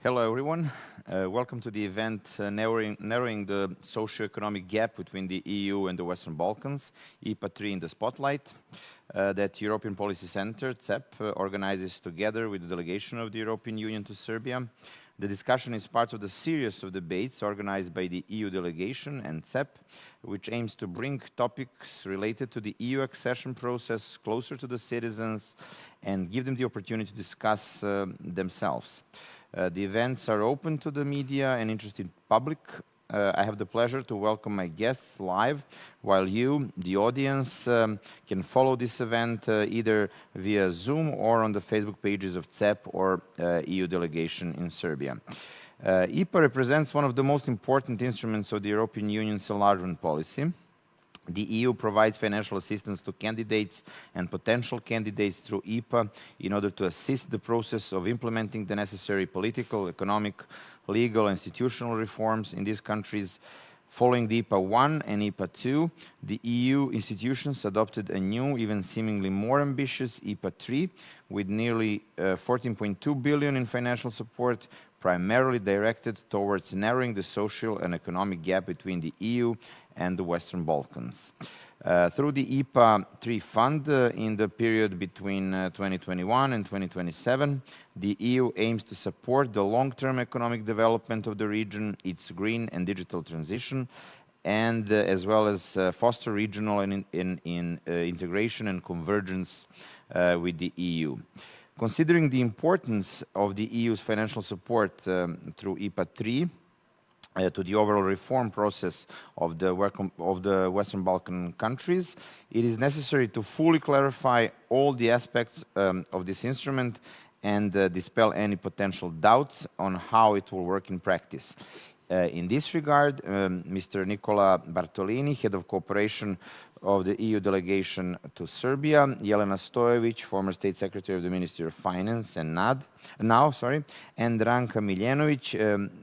Hello, everyone. Welcome to the event narrowing the socio-economic gap between the EU and the Western Balkans, IPA III in the Spotlight, that European Policy Center, CEP, organizes together with the delegation of the European Union to Serbia. The discussion is part of the series of debates organized by the EU Delegation and CEP, which aims to bring topics related to the EU accession process closer to the citizens and give them the opportunity to discuss themselves. The events are open to the media and interested public. I have the pleasure to welcome my guests live, while you, the audience, can follow this event either via Zoom or on the Facebook pages of CEP or EU Delegation in Serbia. IPA represents one of the most important instruments of the European Union's enlargement policy. The EU provides financial assistance to candidates and potential candidates through IPA in order to assist the process of implementing the necessary political, economic, legal, and institutional reforms in these countries. Following the IPA I and IPA II, the EU institutions adopted a new, even seemingly more ambitious IPA III with nearly 14.2 billion in financial support, primarily directed towards narrowing the social and economic gap between the EU and the Western Balkans. Through the IPA III fund in the period between 2021 and 2027, the EU aims to support the long-term economic development of the region, its green and digital transition, and as well as foster regional integration and convergence with the EU. Considering the importance of the EU's financial support through IPA III, to the overall reform process of the Western Balkan countries, it is necessary to fully clarify all the aspects of this instrument and dispel any potential doubts on how it will work in practice. In this regard, Mr. Nicola Bertolini, Head of Cooperation of the EU Delegation to Serbia, Jelena Stojović, former State Secretary of the Ministry of Finance and and Ranka Miljenović,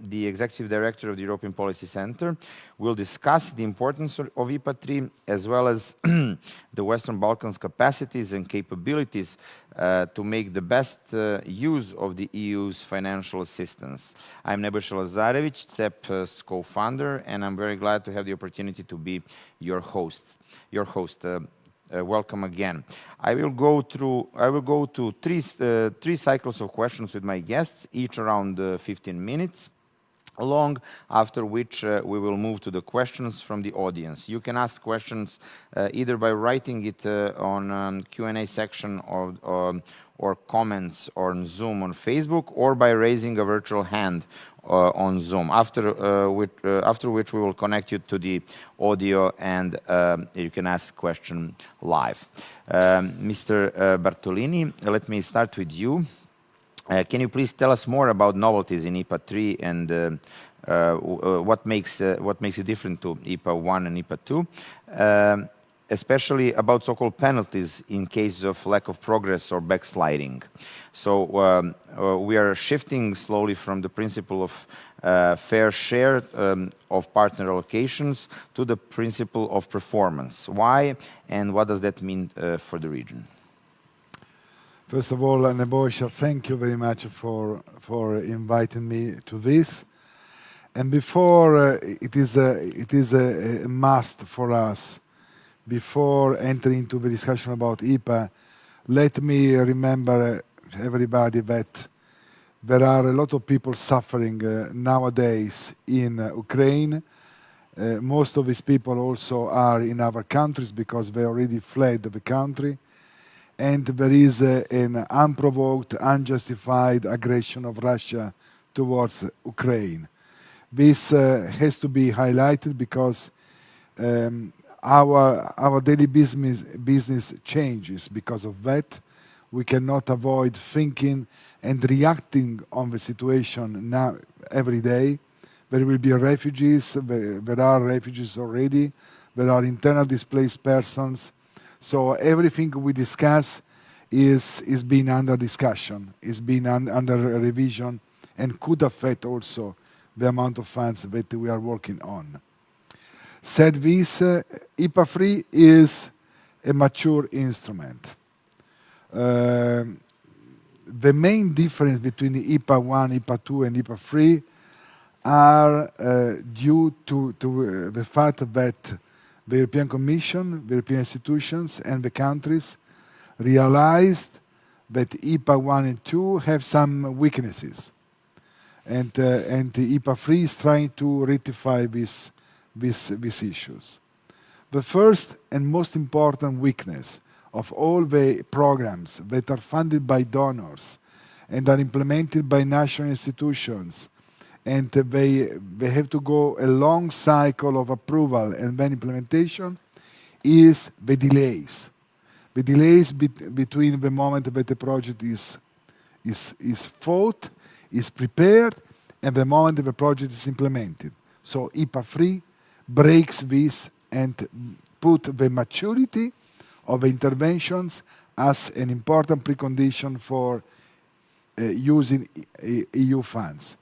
the Executive Director of the European Policy Center, will discuss the importance of IPA III as well as the Western Balkans' capacities and capabilities to make the best use of the EU's financial assistance. I'm Nebojša Lazarević, CEP's co-founder, and I'm very glad to have the opportunity to be your host. Welcome again. I will go to three cycles of questions with my guests, each around 15 minutes long, after which we will move to the questions from the audience. You can ask questions either by writing it on Q&A section or comments on Zoom on Facebook, or by raising a virtual hand on Zoom, after which we will connect you to the audio and you can ask question live. Mr. Bertolini, let me start with you. Can you please tell us more about novelties in IPA III and what makes it different to IPA I and IPA II, especially about so-called penalties in case of lack of progress or backsliding? So we are shifting slowly from the principle of fair share of partner allocations to the principle of performance. Why, and what does that mean for the region? First of all, Nebojša, thank you very much for inviting me to this. And before it is a must for us, before entering into the discussion about IPA, let me remember everybody that there are a lot of people suffering nowadays in Ukraine. Most of these people also are in other countries because they already fled the country. And there is an unprovoked, unjustified aggression of Russia towards Ukraine. This has to be highlighted because our daily business changes because of that. We cannot avoid thinking and reacting on the situation now every day. There will be refugees. There are refugees already. There are internal displaced persons. So everything we discuss is being under discussion, is being under revision, and could affect also the amount of funds that we are working on. Said this, IPA III is a mature instrument. the main difference between the IPA 1, IPA 2 and IPA 3 are due to the fact that the European Commission, the European institutions and the countries realized that IPA 1 and 2 have some weaknesses. And the IPA 3 is trying to rectify these issues. The first and most important weakness of all the programs that are funded by donors and are implemented by national institutions, and they have to go a long cycle of approval and then implementation, is the delays. The delays between the moment that the project is thought, is prepared, and the moment that the project is implemented. So IPA 3 breaks this and put the maturity of the interventions as an important precondition for using EU funds.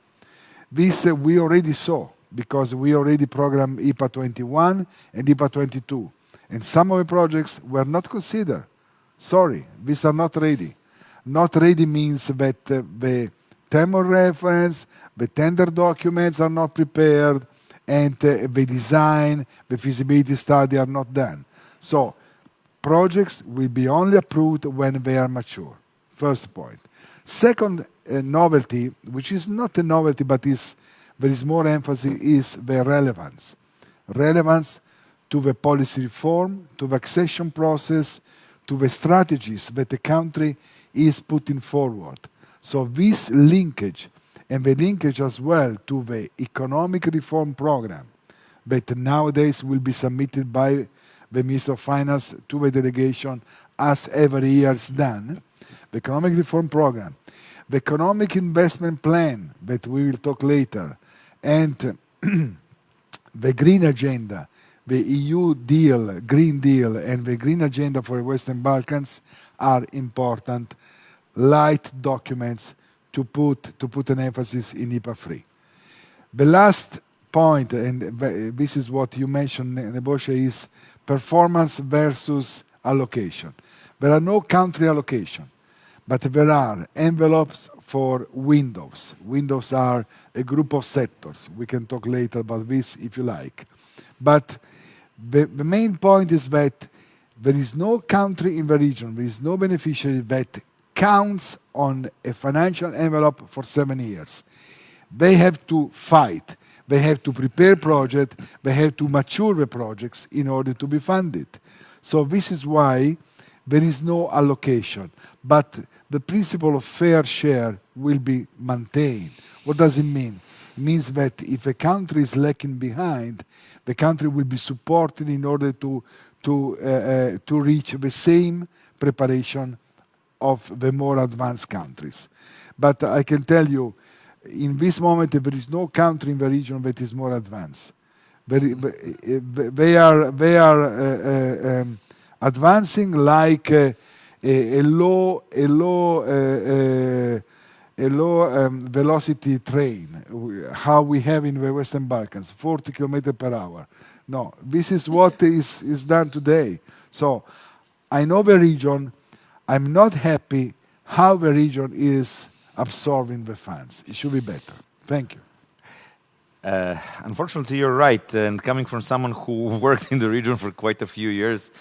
This we already saw, because we already programmed IPA 21 and IPA 22. And some of the projects were not considered. Sorry, these are not ready. Not ready means that the term of reference, the tender documents are not prepared, and the design, the feasibility study are not done. So projects will be only approved when they are mature. First point. Second novelty, which is not a novelty but there is more emphasis, is the relevance. Relevance to the policy reform, to the accession process, to the strategies that the country is putting forward. So this linkage, and the linkage as well to the economic reform program that nowadays will be submitted by the Minister of Finance to the delegation as every year is done, the economic reform program, the economic investment plan that we will talk later, and the green agenda, the EU deal, Green Deal, and the green agenda for the Western Balkans are important light documents to put an emphasis in IPA 3. The last point, and this is what you mentioned, Nebojša, is performance versus allocation. There are no country allocation, but there are envelopes for windows. Windows are a group of sectors. We can talk later about this if you like. But the main point is that there is no country in the region, there is no beneficiary that counts on a financial envelope for 7 years. They have to fight. They have to prepare projects. They have to mature the projects in order to be funded. So this is why there is no allocation. But the principle of fair share will be maintained. What does it mean? It means that if a country is lagging behind, the country will be supported in order to reach the same preparation of the more advanced countries. But I can tell you, in this moment, there is no country in the region that is more advanced. They are advancing like a low velocity train, how we have in the Western Balkans, 40 kilometers per hour. No, this is what is done today. So I know the region. I'm not happy how the region is absorbing the funds. It should be better. Thank you. Unfortunately, you're right. And coming from someone who worked in the region for quite a few years,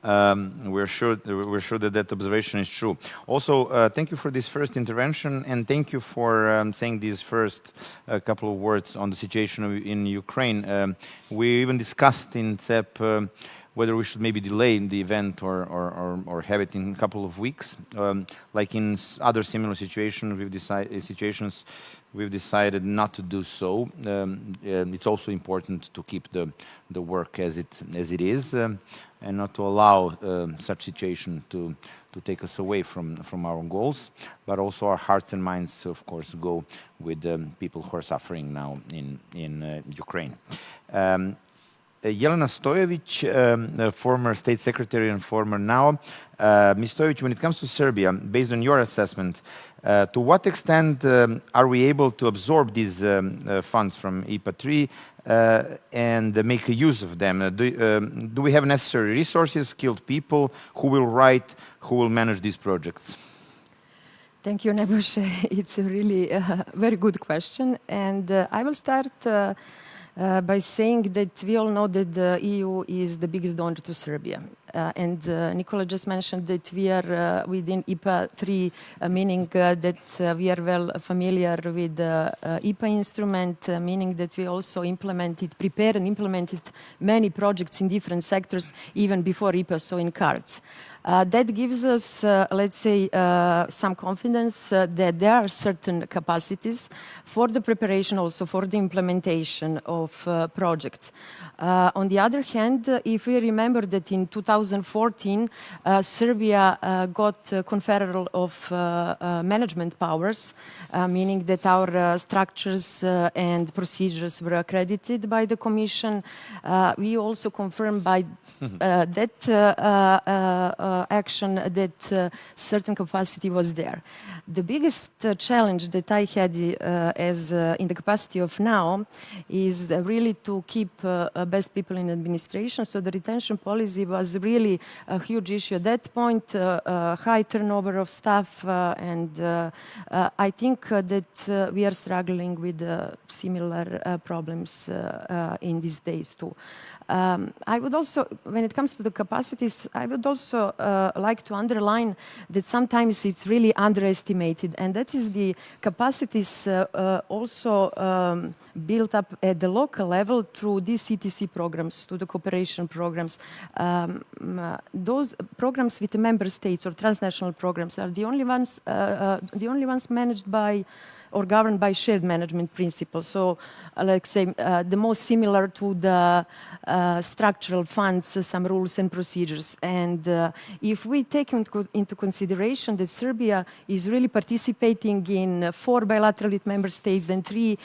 we're sure that observation is true. Also, thank you for this first intervention, and thank you for saying these first couple of words on the situation in Ukraine. We even discussed in CEP whether we should maybe delay the event or have it in a couple of weeks. Like in other similar situations, we've decided not to do so. It's also important to keep the work as it is, and not to allow such situation to take us away from our goals. But also our hearts and minds, of course, go with the people who are suffering now in Ukraine. Jelena Stojović, former State Secretary and former now. Ms. Stojović, when it comes to Serbia, based on your assessment, to what extent are we able to absorb these funds from IPA III and make use of them? Do we have necessary resources, skilled people who will write, who will manage these projects? Thank you, Nebojša. It's a really very good question. And I will start by saying that we all know that the EU is the biggest donor to Serbia. And Nicola just mentioned that we are within IPA III, meaning that we are well familiar with the IPA instrument, meaning that we also prepared and implemented many projects in different sectors even before IPA saw in cards. That gives us, let's say, some confidence that there are certain capacities for the preparation, also for the implementation of projects. On the other hand, if we remember that in 2014, Serbia got conferral of management powers, meaning that our structures and procedures were accredited by the Commission. We also confirmed by that action that certain capacity was there. The biggest challenge that I had as in the capacity of now is really to keep best people in administration. So the retention policy was really a huge issue at that point, high turnover of staff, and I think that we are struggling with similar problems in these days too. I would also, when it comes to the capacities, I would also like to underline that sometimes it's really underestimated, and that is the capacities also built up at the local level through these CTC programs, to the cooperation programs. Those programs with the member states or transnational programs are the only ones managed by or governed by shared management principles. So, like say, the most similar to the structural funds, some rules and procedures. And if we take into consideration that Serbia is really participating in 4 bilateral with member states, then 3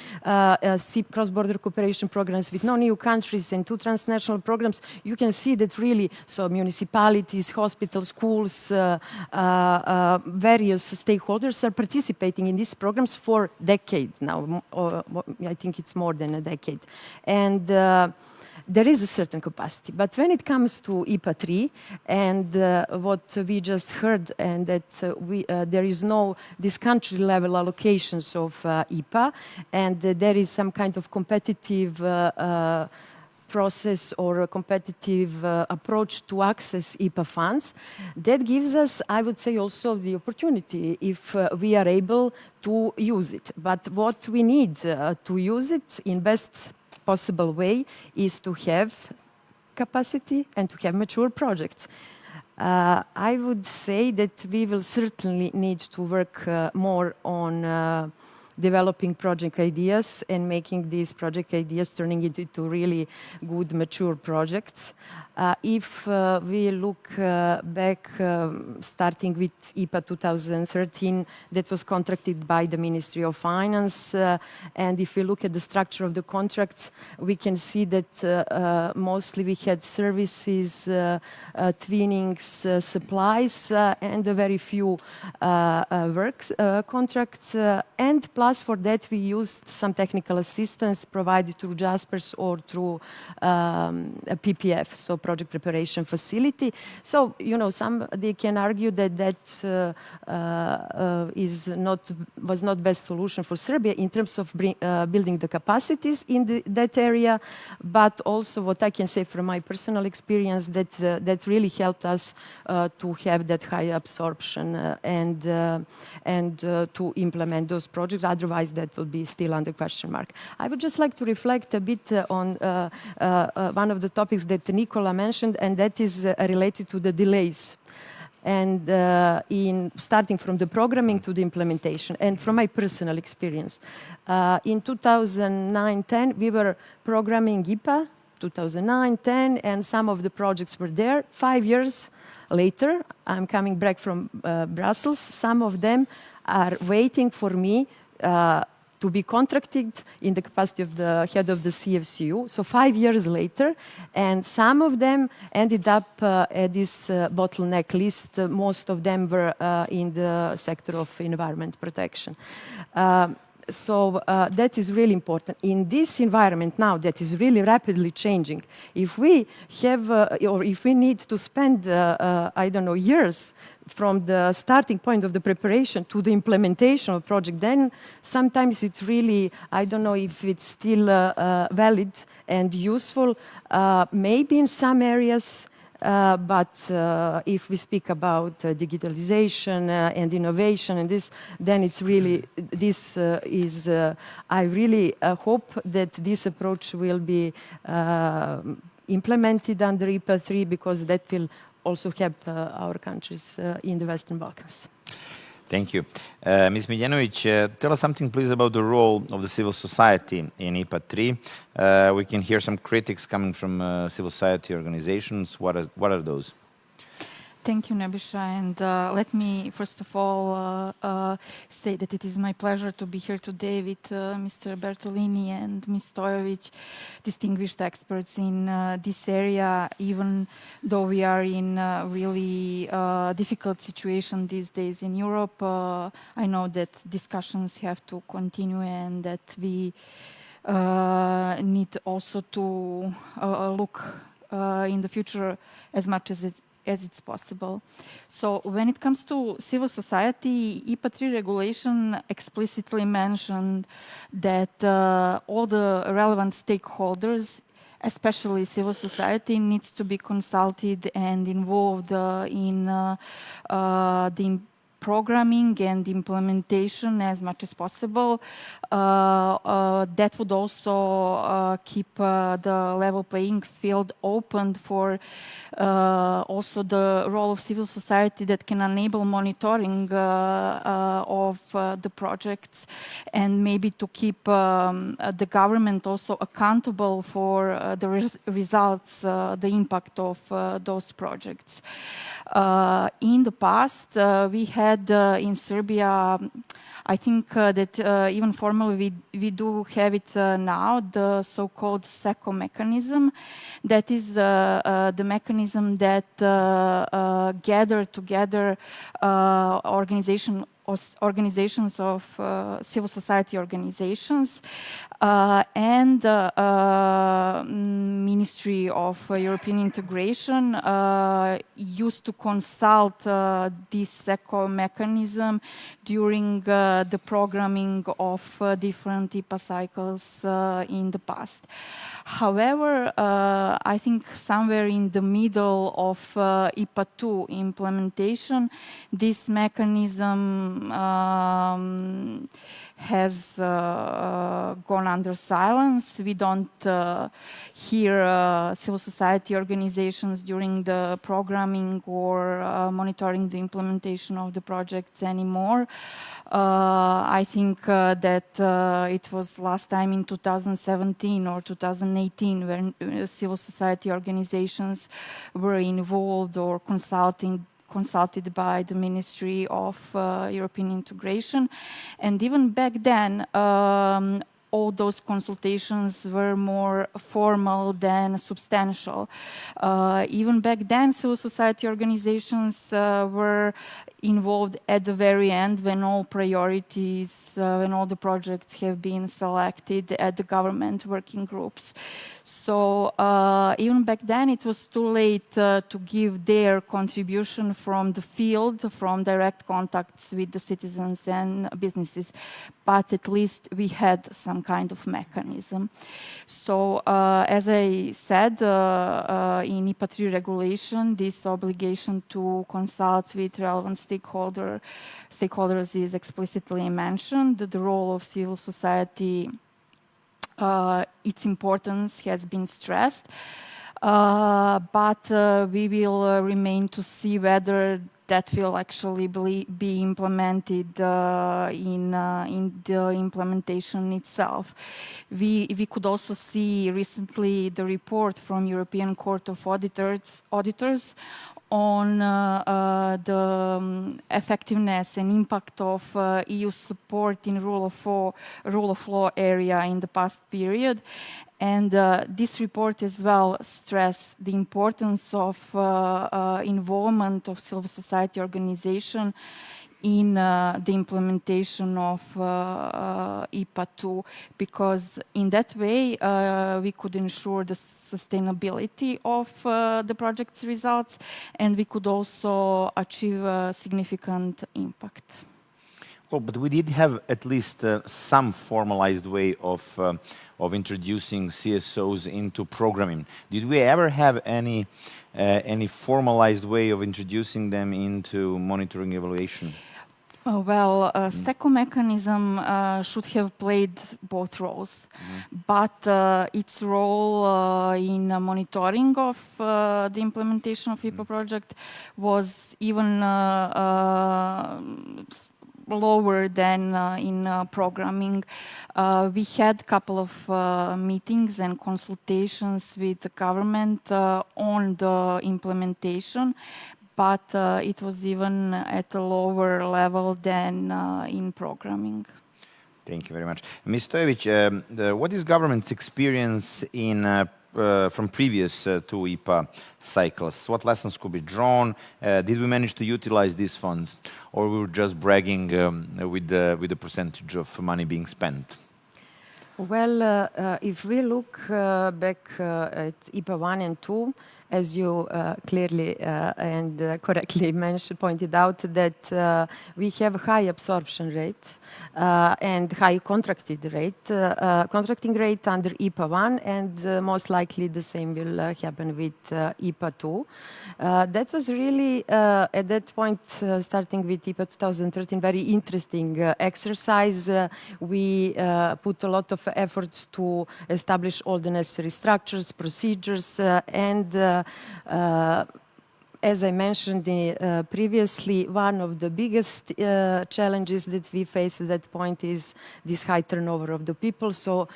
cross-border cooperation programs with non-EU countries and 2 transnational programs, you can see that really, so municipalities, hospitals, schools, various stakeholders are participating in these programs for decades now. I think it's more than a decade. And there is a certain capacity. But when it comes to IPA III and what we just heard, and that there is no this country level allocations of IPA, and there is some kind of competitive process or a competitive approach to access IPA funds, that gives us, I would say, also the opportunity if we are able to use it. But what we need to use it in best possible way is to have capacity and to have mature projects. I would say that we will certainly need to work more on developing project ideas and making these project ideas turning into really good mature projects. If we look back, starting with IPA 2013, that was contracted by the Ministry of Finance, and if we look at the structure of the contracts, we can see that mostly we had services, twinnings, supplies, and a very few works contracts, and plus for that we used some technical assistance provided through JASPERS or through a PPF, so project preparation facility. So, you know, they can argue that that was not best solution for Serbia in terms of building the capacities in that area, but also what I can say from my personal experience that really helped us to have that high absorption and to implement those projects. Otherwise, that will be still under question mark. I would just like to reflect a bit on one of the topics that Nicola mentioned, and that is related to the delays. And in starting from the programming to the implementation, and from my personal experience, in 2009-10 we were programming IPA 2009-10, and some of the projects were there. 5 years later, I'm coming back from Brussels. Some of them are waiting for me to be contracted in the capacity of the head of the CFCU. So 5 years later, and some of them ended up at this bottleneck list. Most of them were in the sector of environment protection. So that is really important. In this environment now that is really rapidly changing, if we have, or if we need to spend, I don't know, years from the starting point of the preparation to the implementation of project, then sometimes it's really, I don't know if it's still valid and useful, maybe in some areas, but if we speak about digitalization and innovation and this, then it's really, this is, I really hope that this approach will be implemented under IPA III, because that will also help our countries in the Western Balkans. Thank you. Ms. Miljenović, tell us something, please, about the role of the civil society in IPA III. We can hear some critics coming from civil society organizations. What are those? Thank you, Nebisha, and let me first of all say that it is my pleasure to be here today with Mr. Bertolini and Ms. Stojović, distinguished experts in this area, even though we are in a really difficult situation these days in Europe. I know that discussions have to continue and that we need also to look in the future as much as it's possible. So when it comes to civil society, IPA III regulation explicitly mentioned that all the relevant stakeholders, especially civil society, needs to be consulted and involved in the programming and implementation as much as possible. That would also keep the level playing field open for also the role of civil society that can enable monitoring of the projects, and maybe to keep the government also accountable for the results, the impact of those projects. In the past, we had in Serbia, I think that even formally we do have it now, the so-called SECO mechanism. That is the mechanism that gather together organizations of civil society organizations and Ministry of European Integration used to consult this SECO mechanism during the programming of different IPA cycles in the past. However, I think somewhere in the middle of IPA II implementation, this mechanism has gone under silence. We don't hear civil society organizations during the programming or monitoring the implementation of the projects anymore. I think that it was last time in 2017 or 2018 when civil society organizations were involved or consulted by the Ministry of European Integration. And even back then, all those consultations were more formal than substantial. Even back then, civil society organizations were involved at the very end when all priorities, when all the projects have been selected at the government working groups. So even back then, it was too late to give their contribution from the field, from direct contacts with the citizens and businesses. But at least we had some kind of mechanism. So as I said, in IPA III regulation, this obligation to consult with relevant stakeholders is explicitly mentioned. The role of civil society, its importance has been stressed, but we will remain to see whether that will actually be implemented in the implementation itself. We could also see recently the report from European Court of Auditors on the effectiveness and impact of EU support in rule of law area in the past period. And this report as well stressed the importance of involvement of civil society organization in the implementation of IPA II, because in that way we could ensure the sustainability of the project's results, and we could also achieve a significant impact. Well, but we did have at least some formalized way of introducing CSOs into programming. Did we ever have any formalized way of introducing them into monitoring evaluation? Well, SECO mechanism should have played both roles, but its role in monitoring of the implementation of IPA project was even lower than in programming. We had a couple of meetings and consultations with the government on the implementation, but it was even at a lower level than in programming. Thank you very much. Ms. Stojović, what is government's experience in from previous two IPA cycles? What lessons could be drawn? Did we manage to utilize these funds, or we were just bragging with the percentage of money being spent? Well, if we look back at IPA 1 and 2, as you clearly and correctly pointed out, that we have high absorption rate and high contracting rate under IPA 1, and most likely the same will happen with IPA 2. That was really, at that point, starting with IPA 2013, very interesting exercise. We put a lot of efforts to establish all the necessary structures, procedures, and as I mentioned previously, one of the biggest challenges that we face at that point is this high turnover of the people. So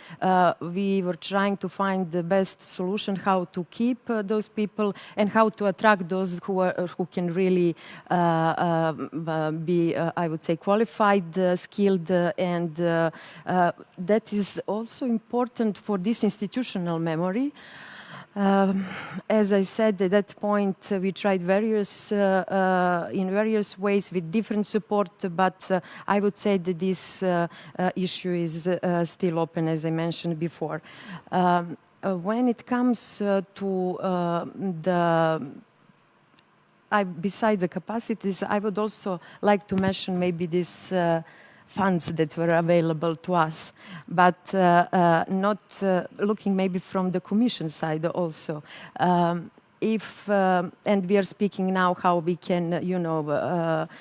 we were trying to find the best solution, how to keep those people and how to attract those who can really be, I would say, qualified, skilled, and that is also important for this institutional memory. As I said, at that point, we tried in various ways with different support, but I would say that this issue is still open, as I mentioned before. When it comes to beside the capacities, I would also like to mention maybe this funds that were available to us, but not looking maybe from the Commission side also. And we are speaking now how we can,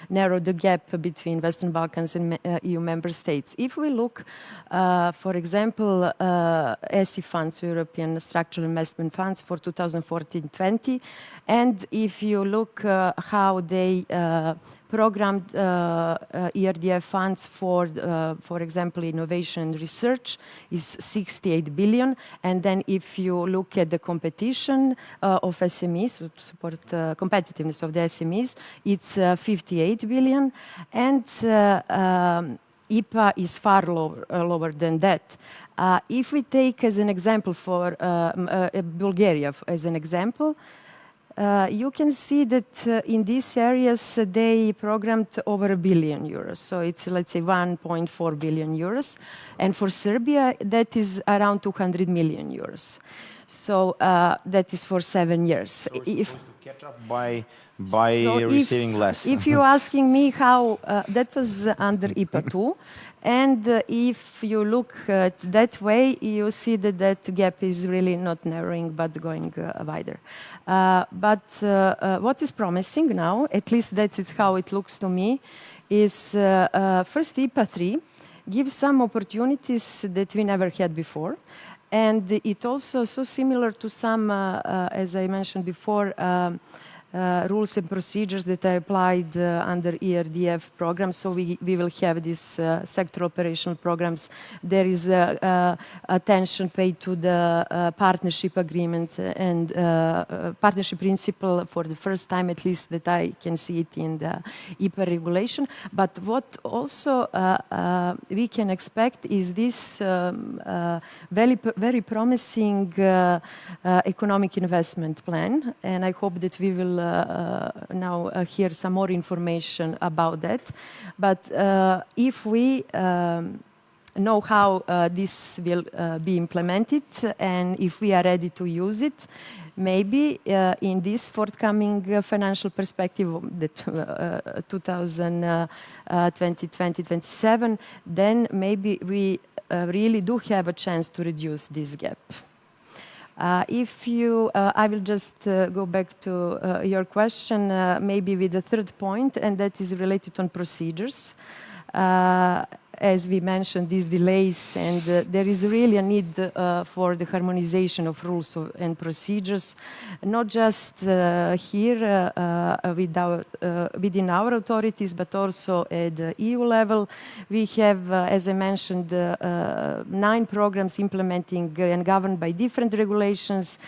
narrow the gap between Western Balkans and EU member states. If we look, for example, ESI funds, European Structural Investment Funds for 2014-20, and if you look how they programmed ERDF funds for example, innovation and research is 68 billion. And then if you look at the competition of SMEs, to support competitiveness of the SMEs, it's 58 billion. And IPA is far lower than that. If we take as an example for Bulgaria as an example, you can see that in these areas they programmed over €1 billion. So it's, let's say, 1.4 billion euros. And for Serbia, that is around 200 million euros. So that is for 7 years. So we're supposed to catch up by receiving less. If you're asking me how that was under IPA 2, and if you look at that way, you see that that gap is really not narrowing but going wider. But what is promising now, at least that is how it looks to me, is first IPA 3 gives some opportunities that we never had before. And it also so similar to some, as I mentioned before, rules and procedures that I applied under ERDF programs. So we will have these sector operational programs. There is attention paid to the partnership agreement and partnership principle for the first time, at least that I can see it in the IPA regulation. But what also we can expect is this very promising economic investment plan. And I hope that we will now hear some more information about that. But if we know how this will be implemented and if we are ready to use it, maybe in this forthcoming financial perspective, the 2020-2027, then maybe we really do have a chance to reduce this gap. I will just go back to your question, maybe with the third point, and that is related on procedures. As we mentioned, these delays, and there is really a need for the harmonization of rules and procedures, not just here within our authorities, but also at the EU level. We have, as I mentioned, 9 programs implementing and governed by different regulations,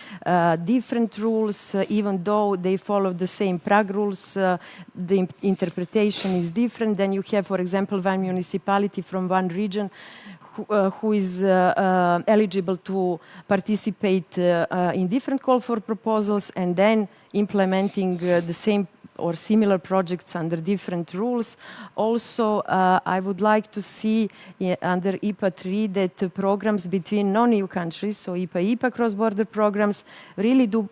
different rules, even though they follow the same Prague rules, the interpretation is different. Then you have, for example, one municipality from one region who is eligible to participate in different call for proposals and then implementing the same or similar projects under different rules. Also, I would like to see under IPA III that programs between non-EU countries, so IPA cross-border programs, really do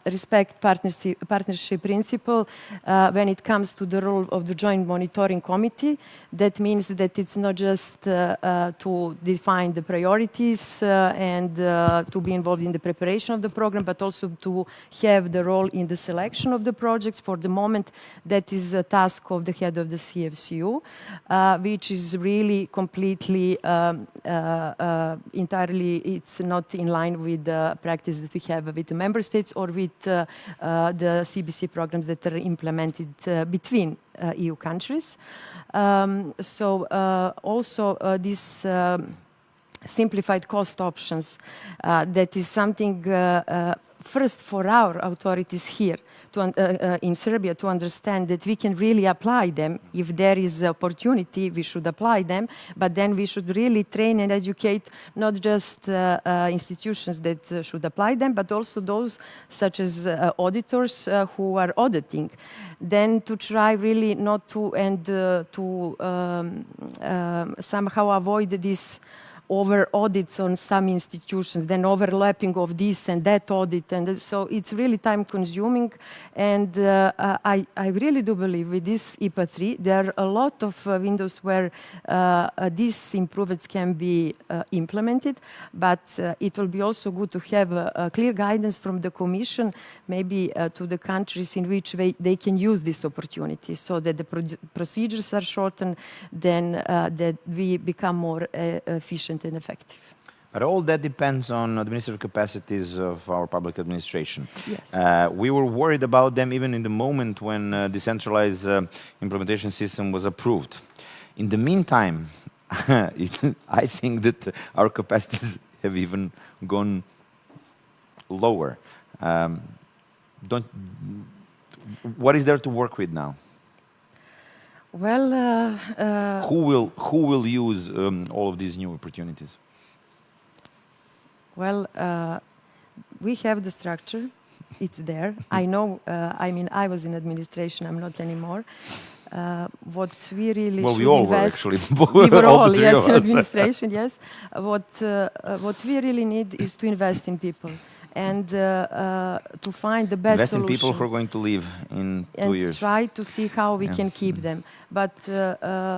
respect partnership principle when it comes to the role of the Joint Monitoring Committee. That means that it's not just to define the priorities and to be involved in the preparation of the program, but also to have the role in the selection of the projects. For the moment, that is a task of the head of the CFCU, which is really completely, entirely, it's not in line with the practice that we have with the member states or with the CBC programs that are implemented between EU countries. Also this simplified cost options, that is something first for our authorities here in Serbia to understand that we can really apply them. If there is opportunity, we should apply them, but then we should really train and educate not just institutions that should apply them, but also those such as auditors who are auditing. Then to try really not to, and to somehow avoid this over audits on some institutions, then overlapping of this and that audit, and so it's really time consuming. And I really do believe with this IPA III there are a lot of windows where these improvements can be implemented, but it will be also good to have a clear guidance from the Commission, maybe to the countries in which they can use this opportunity, so that the procedures are shortened, then that we become more efficient and effective. But all that depends on administrative capacities of our public administration. Yes. We were worried about them even in the moment when decentralized implementation system was approved. In the meantime, I think that our capacities have even gone lower. What is there to work with now? Well, who will use all of these new opportunities? Well, we have the structure. It's there. I know. I mean, I was in administration. I'm not anymore. What we really well, should we all invest. were actually. We were all, the yes, in administration. Yes. What we really need is to invest in people and to find the best invest solution. In people who are going to leave in 2 years. And try to see how we can keep them. But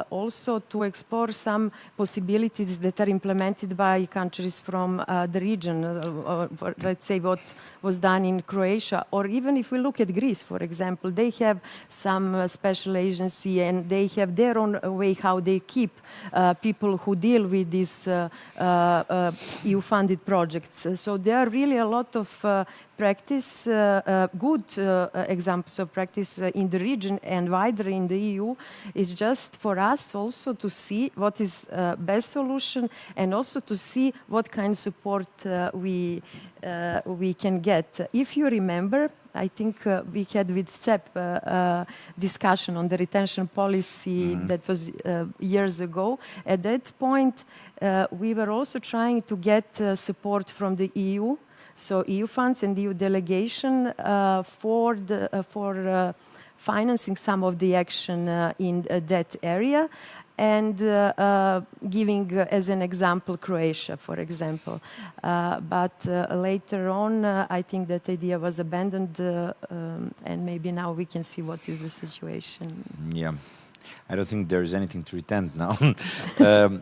also to explore some possibilities that are implemented by countries from the region. Let's say what was done in Croatia, or even if we look at Greece, for example, they have some special agency and they have their own way how they keep people who deal with these EU-funded projects. So there are really a lot of practice, good examples of practice in the region and wider in the EU. It's just for us also to see what is best solution and also to see what kind of support we can get. If you remember, I think we had with CEP discussion on the retention policy that was years ago. At that point, we were also trying to get support from the EU. So EU funds and EU delegation for financing some of the action in that area, and giving as an example Croatia, for example. But later on, I think that idea was abandoned, and maybe now we can see what is the situation. Yeah. I don't think there's anything to pretend now.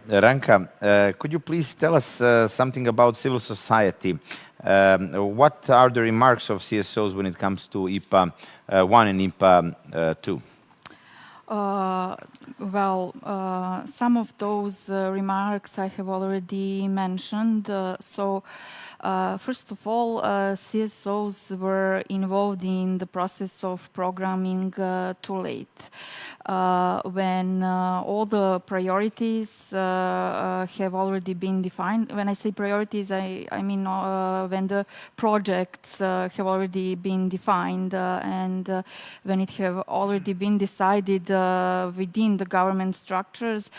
Ranka, could you please tell us something about civil society? What are the remarks of CSOs when it comes to IPA I and IPA II? Well, some of those remarks I have already mentioned. First of all, CSOs were involved in the process of programming too late. When all the priorities have already been defined. When I say priorities, I mean when the projects have already been defined and when it have already been decided within the government structures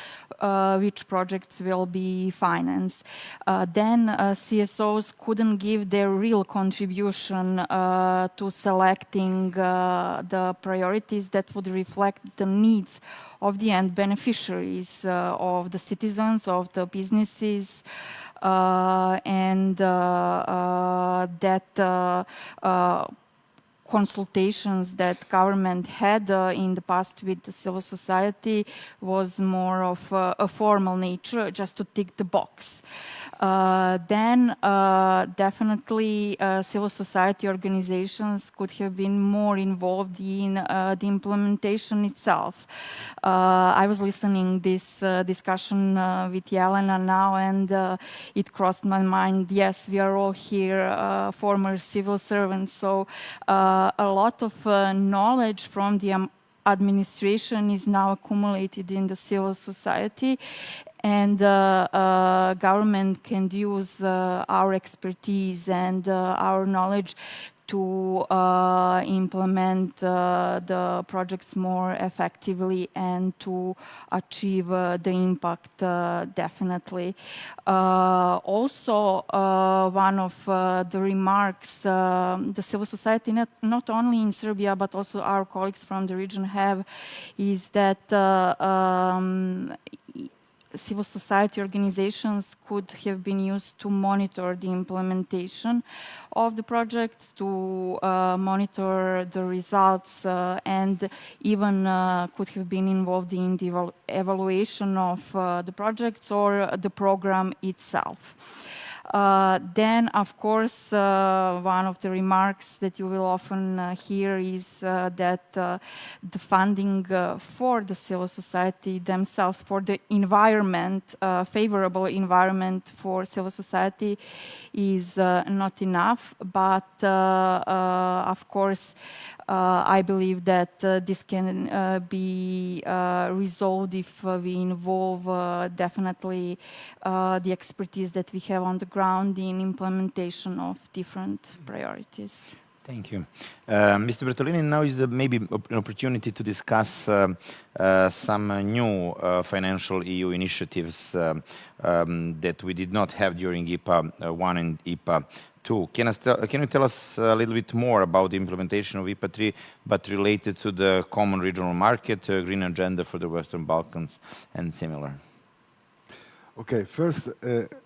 which projects will be financed. Then CSOs couldn't give their real contribution to selecting the priorities that would reflect the needs of the end beneficiaries, of the citizens, of the businesses, and that consultations that government had in the past with the civil society was more of a formal nature, just to tick the box. Then definitely civil society organizations could have been more involved in the implementation itself. I was listening this discussion with Jelena now, and it crossed my mind, yes, we are all here former civil servants, so a lot of knowledge from the administration is now accumulated in the civil society, and government can use our expertise and our knowledge to implement the projects more effectively and to achieve the impact definitely. Also, one of the remarks the civil society, not only in Serbia but also our colleagues from the region have, is that civil society organizations could have been used to monitor the implementation of the projects, to monitor the results, and even could have been involved in the evaluation of the projects or the program itself. Then, of course, one of the remarks that you will often hear is that the funding for the civil society themselves, for the environment, favorable environment for civil society is not enough. But, of course, I believe that this can be resolved if we involve definitely the expertise that we have on the ground in implementation of different priorities. Thank you. Mr. Bertolini, now is maybe an opportunity to discuss some new financial EU initiatives that we did not have during IPA I and IPA II. Can you tell us a little bit more about the implementation of IPA III, but related to the common regional market, green agenda for the Western Balkans, and similar? Okay, first,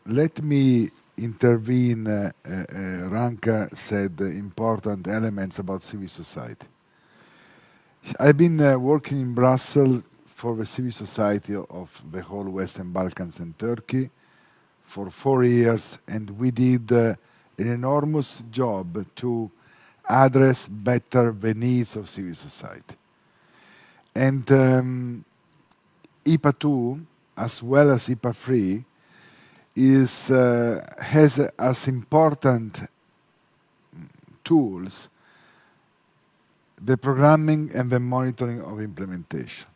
let me intervene. Ranka said important elements about civil society. I've been working in Brussels for the civil society of the whole Western Balkans and Turkey for 4 years, and we did an enormous job to address better the needs of civil society. And IPA II, as well as IPA III, has as important tools the programming and the monitoring of implementation.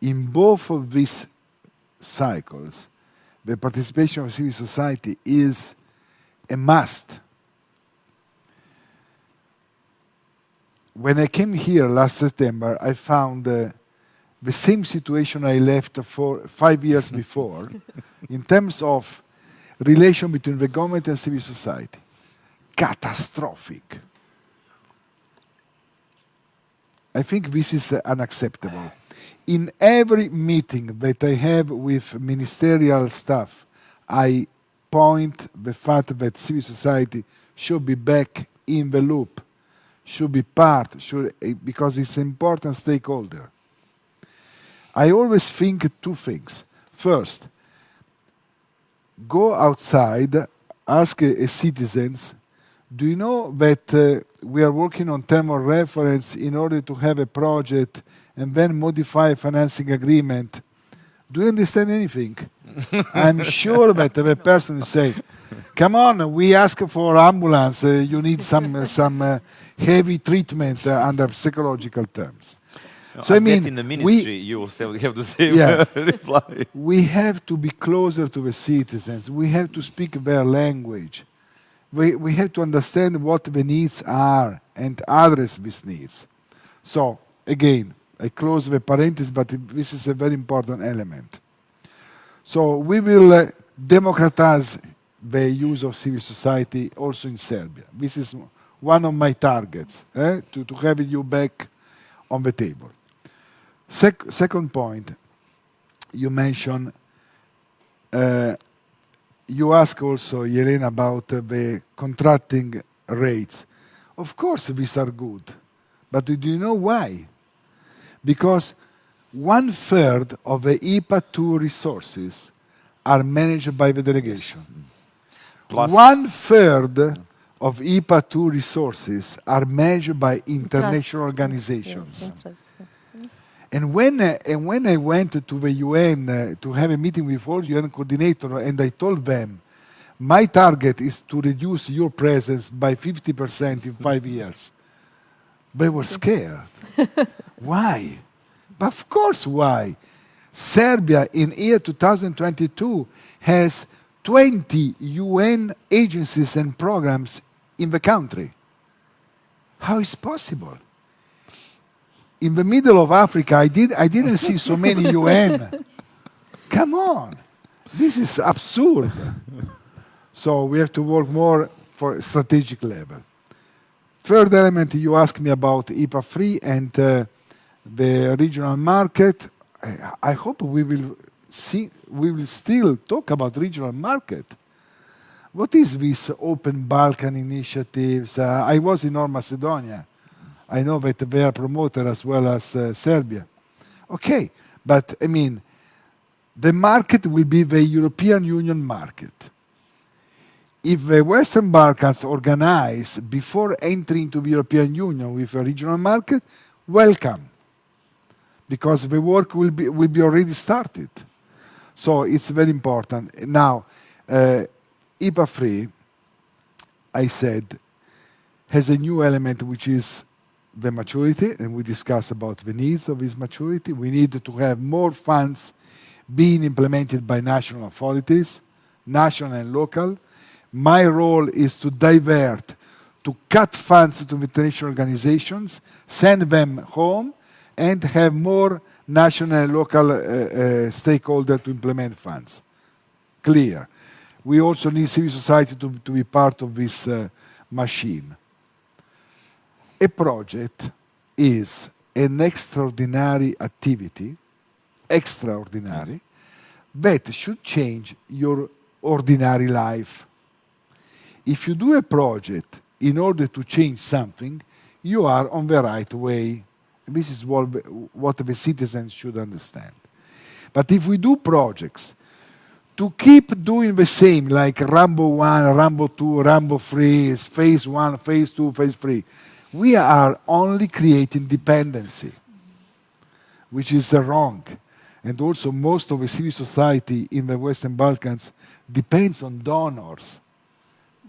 In both of these cycles, the participation of civil society is a must. When I came here last September, I found the same situation I left 5 years before in terms of relation between the government and civil society. catastrophic. I think this is unacceptable. In every meeting that I have with ministerial staff, I point the fact that civil society should be back in the loop, should be part, because it's an important stakeholder. I always think two things. First, go outside, ask citizens, do you know that we are working on term of reference in order to have a project and then modify a financing agreement? Do you understand anything? I'm sure that the person will say, come on, we ask for ambulance, you need some heavy treatment under psychological terms. So I mean, in the ministry, you will still have the same reply. We have to be closer to the citizens. We have to speak their language. We have to understand what the needs are and address these needs. So, again, I close the parenthesis, but this is a very important element. So we will democratize the use of civil society also in Serbia. This is one of my targets, to have you back on the table. Second point, you mentioned, you ask also, Jelena, about the contracting rates. Of course, these are good. But do you know why? Because 1/3 of the IPA II resources are managed by the delegation. Plus 1/3 of IPA II resources are managed by international organizations. And when I went to the UN to have a meeting with all UN coordinators, and I told them, my target is to reduce your presence by 50% in 5 years, they were scared. Why? But of course, why? Serbia in year 2022 has 20 UN agencies and programs in the country. How is possible? In the middle of Africa, I didn't see so many UN. Come on. This is absurd. So we have to work more for strategic level. Third element, you asked me about IPA III and the regional market. I hope we will still talk about regional market. What is this Open Balkan initiatives? I was in North Macedonia. I know that they are promoted as well as Serbia. Okay, but I mean, the market will be the European Union market. If the Western Balkans organize before entering into the European Union with a regional market, welcome, because the work will be already started. So it's very important. Now, IPA III, I said, has a new element which is the maturity, and we discussed about the needs of this maturity. We need to have more funds being implemented by national authorities, national and local. My role is to divert, to cut funds to international organizations, send them home, and have more national and local stakeholders to implement funds. Clear. We also need civil society to be part of this machine. A project is an extraordinary activity, that should change your ordinary life. If you do a project in order to change something, you are on the right way. This is what the citizens should understand. But if we do projects to keep doing the same, like Rambo 1, Rambo 2, Rambo 3, phase 1, phase 2, phase 3, we are only creating dependency, which is wrong. And also most of the civil society in the Western Balkans depends on donors.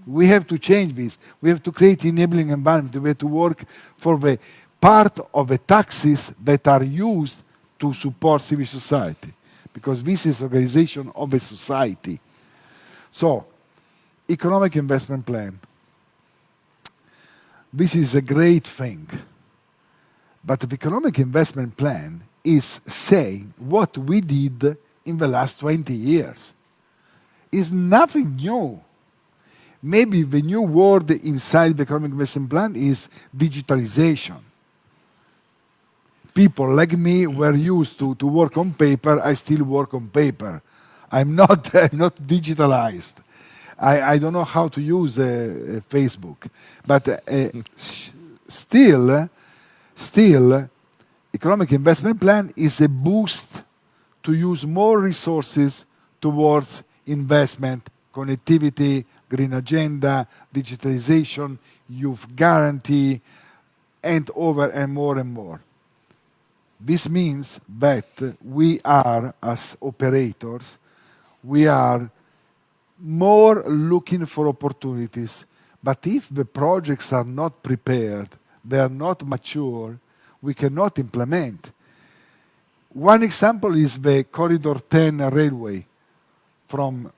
We have to change this. We have to create enabling environment. We have to work for the part of the taxes that are used to support civil society, because this is organization of a society. So, economic investment plan. This is a great thing. But the economic investment plan is saying what we did in the last 20 years. It's nothing new. Maybe the new word inside the economic investment plan is digitalization. People like me were used to work on paper. I still work on paper. I'm not digitalized. I don't know how to use Facebook. But still, economic investment plan is a boost to use more resources towards investment, connectivity, green agenda, digitalization, youth guarantee, and over and more and more. This means that we are, as operators, we are more looking for opportunities. But if the projects are not prepared, they are not mature, we cannot implement. One example is the Corridor 10 railway from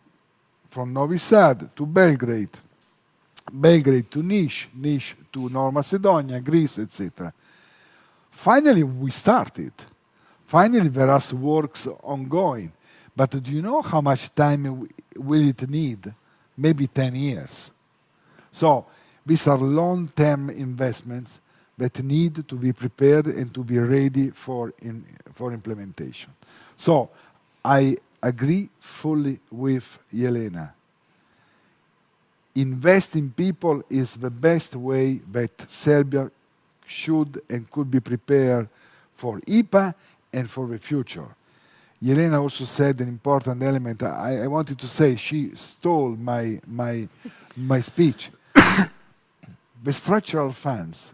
Novi Sad to Belgrade, Belgrade to Niš, Niš to North Macedonia, Greece, etc. Finally, we started. Finally, there are works ongoing. But do you know how much time will it need? Maybe 10 years. So these are long-term investments that need to be prepared and to be ready for implementation. So I agree fully with Jelena. Invest in people is the best way that Serbia should and could be prepared for IPA and for the future. Jelena also said an important element. I wanted to say she stole my speech. The structural funds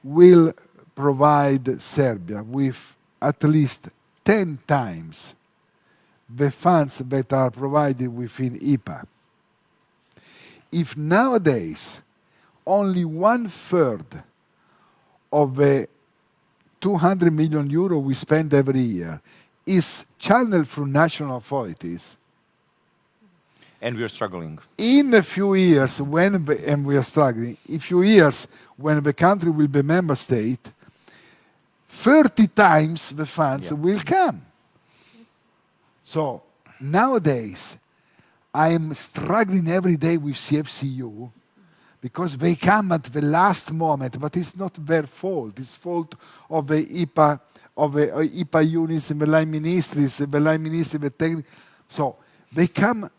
will provide Serbia with at least 10 times the funds that are provided within IPA. If nowadays only 1/3 of the 200 million euro we spend every year is channeled through national authorities, And we are struggling. in a few years, and we are struggling, in a few years, when the country will be a member state, 30 times the funds will come. So nowadays, I am struggling every day with CFCU because they come at the last moment, but it's not their fault. It's fault of the IPA, of the IPA units and the line ministries, the technical. So they come.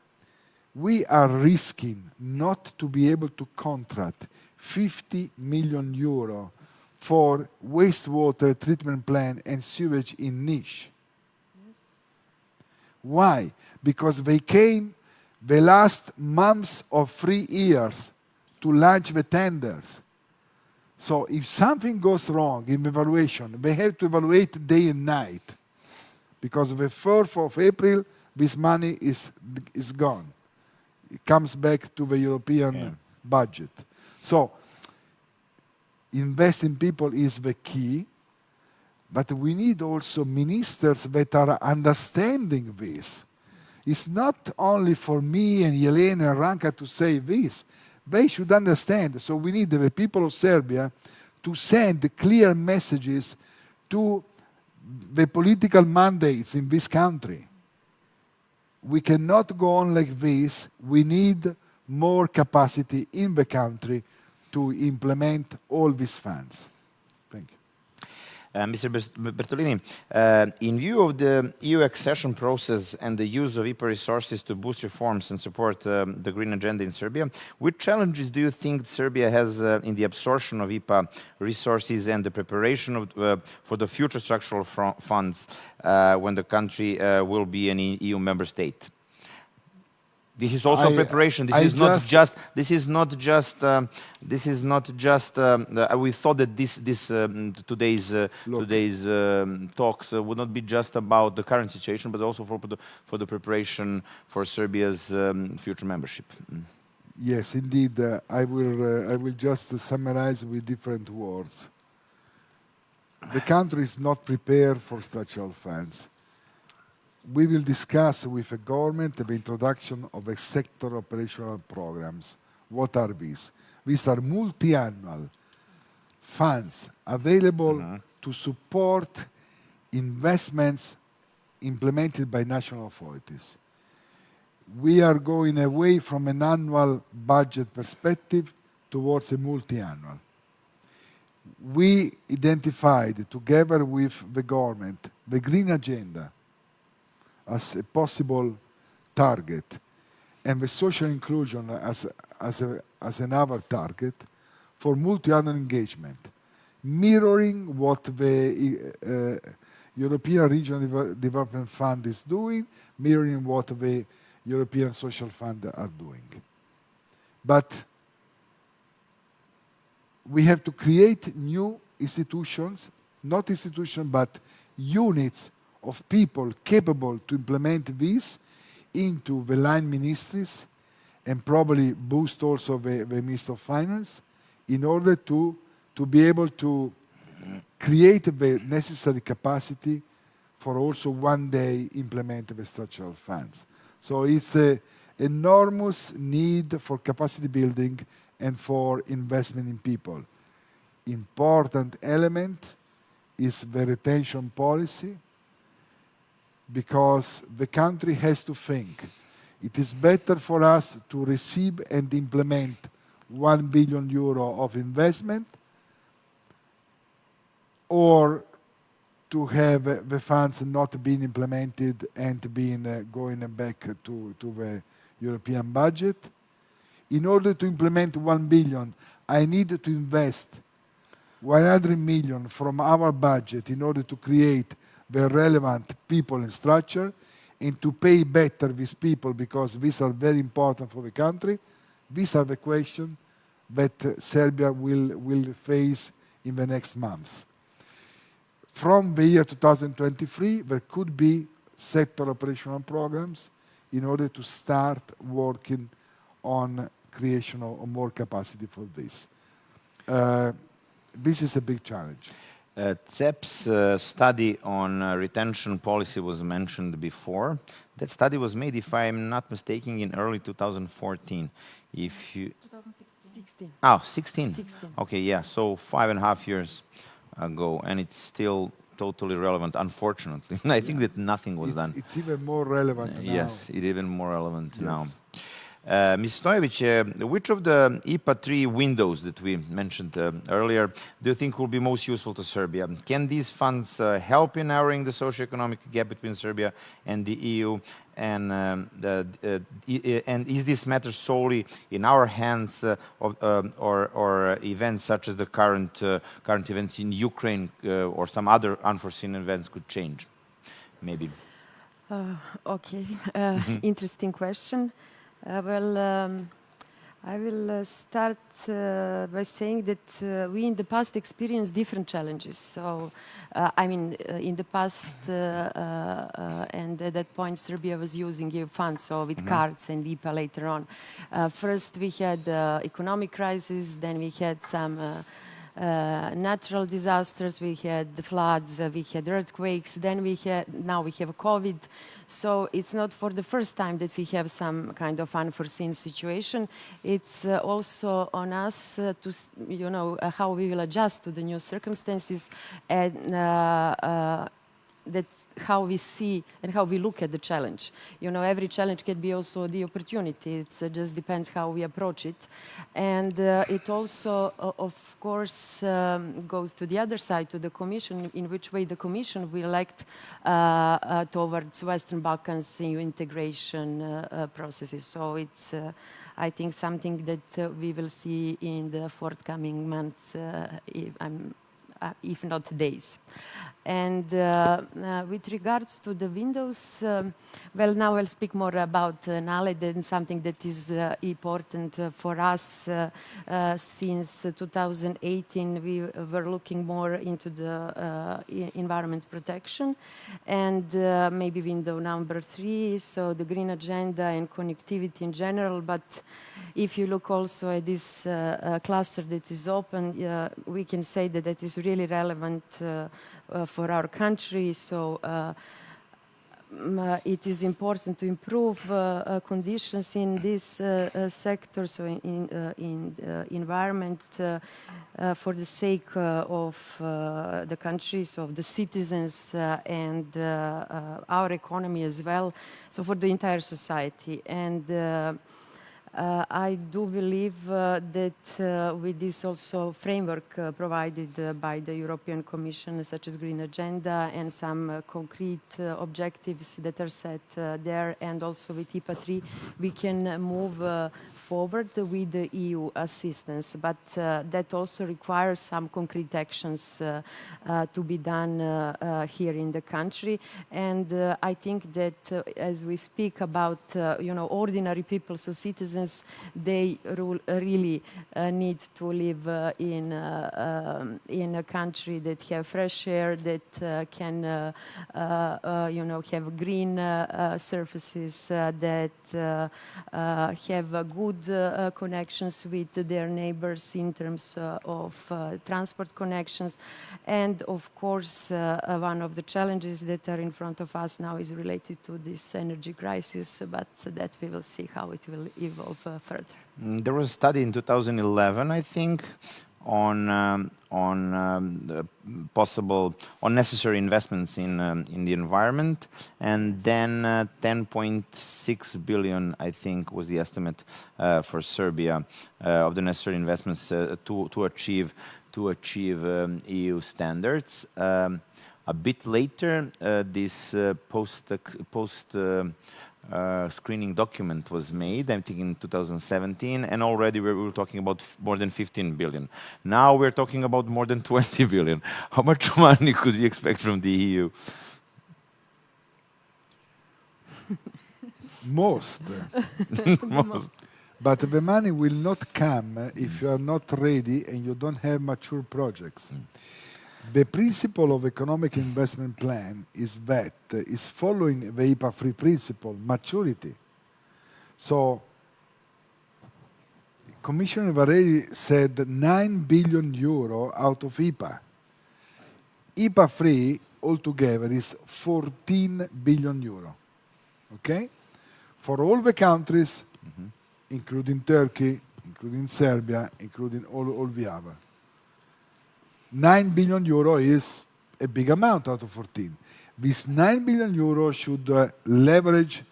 We are risking not to be able to contract 50 million euro for wastewater treatment plant and sewage in Niš. Why? Because they came the last months of 3 years to launch the tenders. So if something goes wrong in the evaluation, they have to evaluate day and night. Because the 4th of April, this money is gone. It comes back to the European budget. So invest in people is the key, but we need also ministers that are understanding this. It's not only for me and Jelena and Ranka to say this. They should understand. So we need the people of Serbia to send clear messages to the political mandates in this country. We cannot go on like this. We need more capacity in the country to implement all these funds. Thank you. Mr. Bertolini, in view of the EU accession process and the use of IPA resources to boost reforms and support the green agenda in Serbia, which challenges do you think Serbia has in the absorption of IPA resources and the preparation of, for the future structural funds when the country will be an EU member state? This is also preparation. This is not just. We thought that today's talks would not be just about the current situation, but also for the preparation for Serbia's future membership. Yes, indeed. I will just summarize with different words. The country is not prepared for structural funds. We will discuss with the government the introduction of a sector operational programs. What are these? These are multi-annual funds available to support investments implemented by national authorities. we are going away from an annual budget perspective towards a multi-annual. We identified, together with the government, the green agenda as a possible target and the social inclusion as another target for multi-annual engagement, mirroring what the European Regional Development Fund is doing, mirroring what the European Social Fund are doing. But we have to create new institutions, not institutions, but units of people capable to implement this into the line ministries and probably boost also the Minister of Finance in order to be able to create the necessary capacity for also one day implement the structural funds. So it's an enormous need for capacity building and for investment in people. Important element is the retention policy, because the country has to think it is better for us to receive and implement 1 billion euro of investment or to have the funds not being implemented and being going back to the European budget. In order to implement 1 billion, I need to invest 100 million from our budget in order to create the relevant people and structure and to pay better these people because these are very important for the country. These are the questions that Serbia will face in the next months. From the year 2023, there could be sector operational programs in order to start working on creation of more capacity for this. This is a big challenge. CEP's study on retention policy was mentioned before. That study was made, if I'm not mistaken, in early 2014. If you 2016. Oh, 16. 16. Okay, yeah, so 5.5 years ago, and it's still totally relevant, unfortunately. I think that nothing was done. It's even more relevant now. Yes, it's even more relevant now. Yes. Ms. Stojović, which of the IPA III windows that we mentioned earlier do you think will be most useful to Serbia? Can these funds help in narrowing the socio-economic gap between Serbia and the EU? And is this matter solely in our hands, or events such as the current events in Ukraine or some other unforeseen events could change? Maybe. Okay, interesting question. I will start by saying that we in the past experienced different challenges. So, I mean, in the past, and at that point, Serbia was using EU funds, so with cards and IPA later on. First, we had economic crisis, then we had some natural disasters, we had the floods, we had earthquakes, now we have COVID. So it's not for the first time that we have some kind of unforeseen situation. It's also on us to, you know, how we will adjust to the new circumstances and how we see and how we look at the challenge. You know, every challenge can be also the opportunity. It just depends how we approach it. And it also, of course, goes to the other side, to the Commission, in which way the Commission will act towards Western Balkans EU integration processes. So it's, I think, something that we will see in the forthcoming months, if not days. And with regards to the windows, well, now I'll speak more about NALED and something that is important for us. Since 2018, we were looking more into the environment protection and maybe window number 3, so the green agenda and connectivity in general. But if you look also at this cluster that is open, we can say that that is really relevant for our country. So it is important to improve conditions in this sector, so in environment, for the sake of the countries, of the citizens, and our economy as well, so for the entire society. And I do believe that with this also framework provided by the European Commission, such as Green Agenda and some concrete objectives that are set there, and also with IPA III, we can move forward with the EU assistance. But that also requires some concrete actions to be done here in the country. And I think that as we speak about ordinary people, so citizens, they really need to live in a country that have fresh air, that can have green surfaces, that have good connections with their neighbors in terms of transport connections. And of course, one of the challenges that are in front of us now is related to this energy crisis, but that we will see how it will evolve further. There was a study in 2011, I think, on possible unnecessary investments in the environment, and then 10.6 billion, I think, was the estimate for Serbia of the necessary investments to achieve EU standards. A bit later, this post screening document was made, I think in 2017, and already we were talking about more than 15 billion. Now we're talking about more than 20 billion. How much money could we expect from the EU? Most. Most. But the money will not come if you are not ready and you don't have mature projects. The principle of economic investment plan is that is following the IPA III principle, maturity. So, Commissioner Varela said 9 billion euro out of IPA. IPA III altogether is 14 billion euro. Okay? For all the countries, including Turkey, including Serbia, including all the other. 9 billion euro is a big amount out of 14. This 9 billion euro should leverage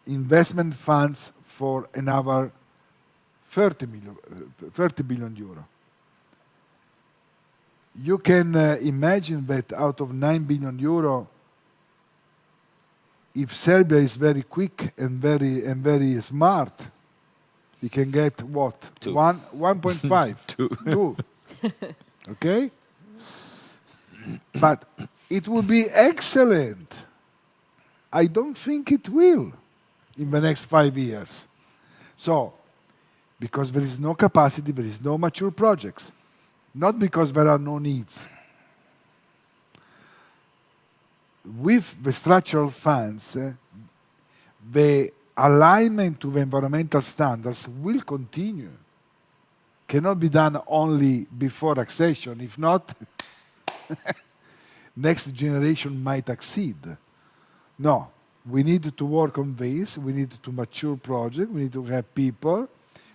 investment funds for another 30 billion euro. You can imagine that out of 9 billion euro, if Serbia is very quick and very smart, we can get what? 1.5. 2. Okay? But it will be excellent. I don't think it will in the next 5 years. So, because there is no capacity, there is no mature projects. Not because there are no needs. With the structural funds, the alignment to the environmental standards will continue. Cannot be done only before accession. If not, next generation might exceed. No, we need to work on this. We need to mature projects. We need to have people.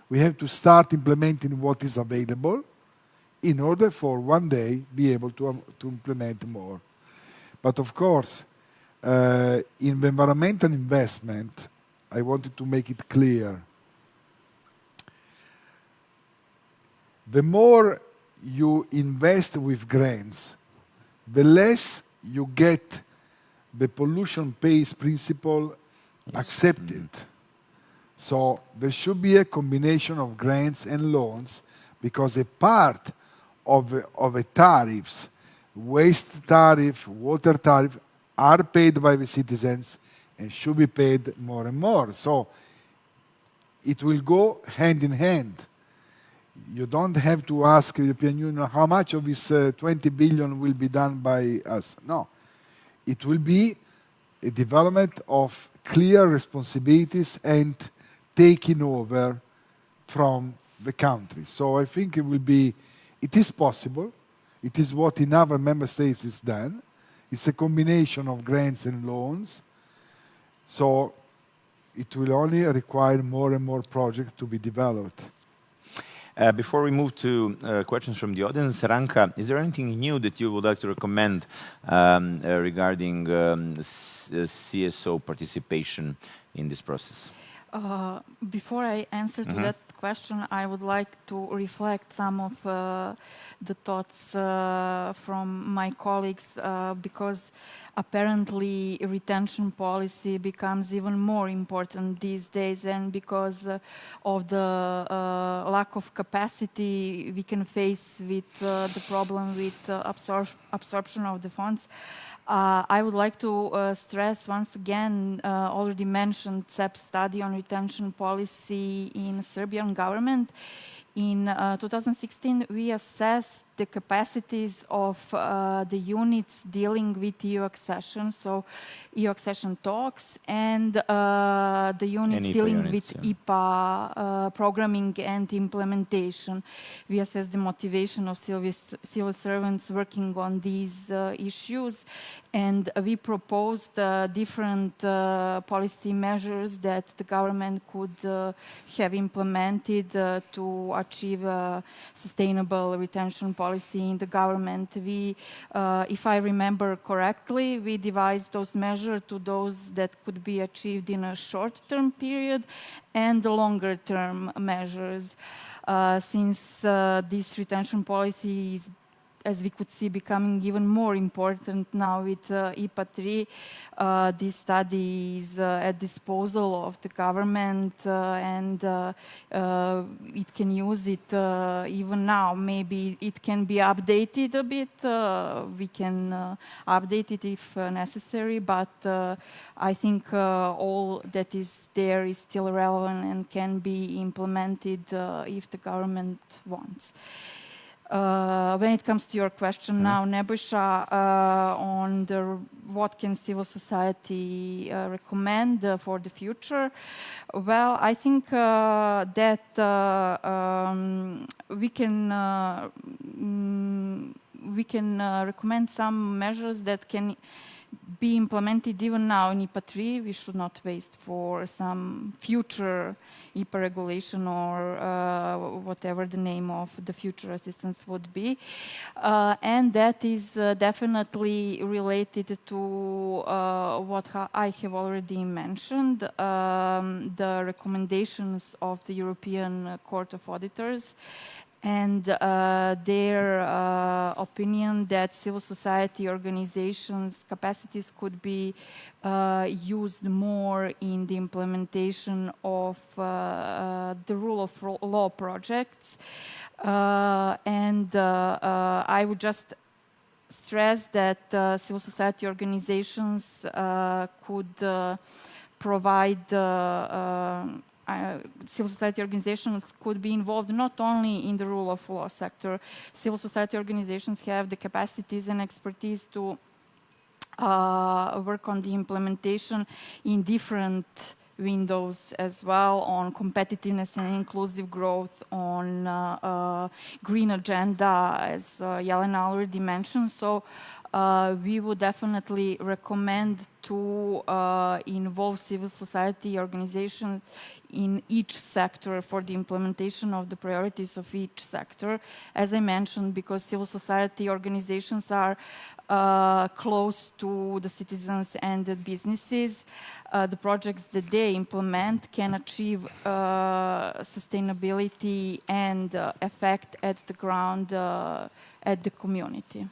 We have to start implementing what is available in order for one day be able to implement more. But of course, in the environmental investment, I wanted to make it clear. The more you invest with grants, the less you get the pollution pays principle accepted. So there should be a combination of grants and loans, because a part of the tariffs, waste tariff, water tariff, are paid by the citizens and should be paid more and more. So it will go hand in hand. You don't have to ask the European Union how much of this 20 billion will be done by us. No. It will be a development of clear responsibilities and taking over from the country. So I think it is possible. It is what in other member states is done. It's a combination of grants and loans. So it will only require more and more projects to be developed. Before we move to questions from the audience, Ranka, is there anything new that you would like to recommend regarding CSO participation in this process? Before I answer to that question, I would like to reflect some of the thoughts from my colleagues because apparently retention policy becomes even more important these days, and because of the lack of capacity we can face with the problem with absorption of the funds. I would like to stress once again already mentioned CEP study on retention policy in Serbian government. In 2016, we assessed the capacities of the units dealing with EU accession, so EU accession talks, and the units dealing with IPA programming and implementation. We assessed the motivation of civil servants working on these issues, and we proposed different policy measures that the government could have implemented to achieve a sustainable retention policy in the government. We, if I remember correctly, we devised those measures to those that could be achieved in a short-term period and longer-term measures. Since this retention policy is, as we could see, becoming even more important now with IPA III. This study is at disposal of the government and it can use it even now. Maybe it can be updated a bit. We can update it if necessary, but I think all that is there is still relevant and can be implemented if the government wants. When it comes to your question now, Nebojša, on what can civil society recommend for the future, well, I think that we can recommend some measures that can be implemented even now in IPA III. We should not waste for some future IPA regulation or whatever the name of the future assistance would be. And that is definitely related to what I have already mentioned, the recommendations of the European Court of Auditors and their opinion that civil society organizations' capacities could be used more in the implementation of the rule of law projects. And I would just stress that civil society organizations could provide civil society organizations could be involved not only in the rule of law sector. Civil society organizations have the capacities and expertise to work on the implementation in different windows as well, on competitiveness and inclusive growth, on green agenda, as Jelena already mentioned. So we would definitely recommend to involve civil society organizations in each sector for the implementation of the priorities of each sector. As I mentioned, because civil society organizations are close to the citizens and the businesses, the projects that they implement can achieve sustainability and effect at the ground, at the community.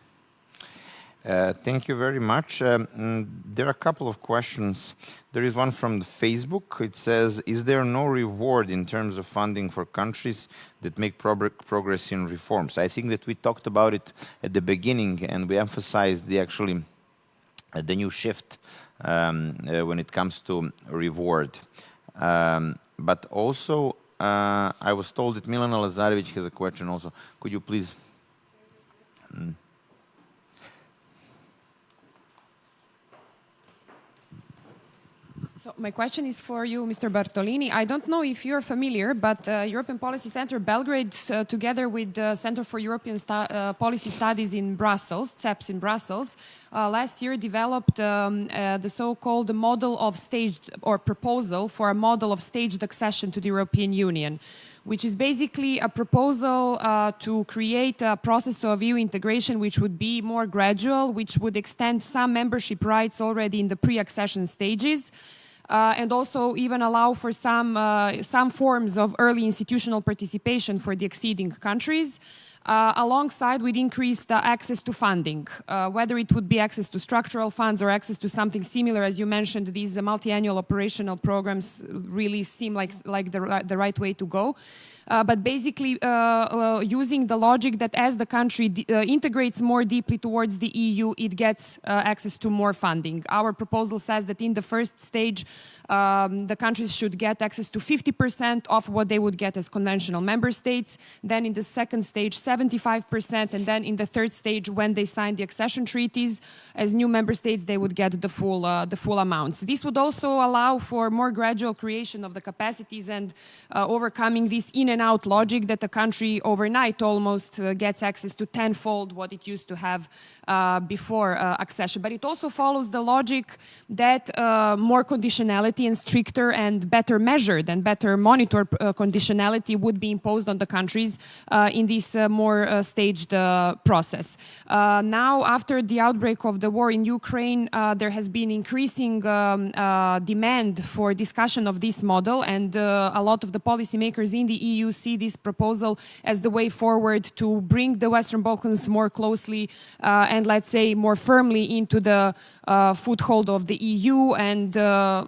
Thank you very much. There are a couple of questions. There is one from the Facebook. It says, is there no reward in terms of funding for countries that make progress in reforms? I think that we talked about it at the beginning and we emphasized the new shift when it comes to reward. But also, I was told that Milena Lazarević has a question also. Could you please? So my question is for you, Mr. Bertolini. I don't know if you're familiar, but European Policy Center Belgrade, together with the Center for European Policy Studies in Brussels, CEPS in Brussels, last year developed the so-called model of staged, or proposal for a model of staged accession to the European Union, which is basically a proposal to create a process of EU integration which would be more gradual, which would extend some membership rights already in the pre-accession stages, and also even allow for some forms of early institutional participation for the acceding countries, alongside with increased access to funding, whether it would be access to structural funds or access to something similar. As you mentioned, these multi-annual operational programs really seem like the right way to go. But basically using the logic that as the country integrates more deeply towards the EU, it gets access to more funding. Our proposal says that in the first stage, the countries should get access to 50% of what they would get as conventional member states. Then in the second stage, 75%. And then in the third stage, when they sign the accession treaties, as new member states, they would get the full amounts. This would also allow for more gradual creation of the capacities and overcoming this in and out logic that the country overnight almost gets access to tenfold what it used to have before accession. But it also follows the logic that more conditionality and stricter and better measured and better monitored conditionality would be imposed on the countries in this more staged process. Now, after the outbreak of the war in Ukraine, there has been increasing demand for discussion of this model, and a lot of the policymakers in the EU see this proposal as the way forward to bring the Western Balkans more closely and, let's say, more firmly into the foothold of the EU and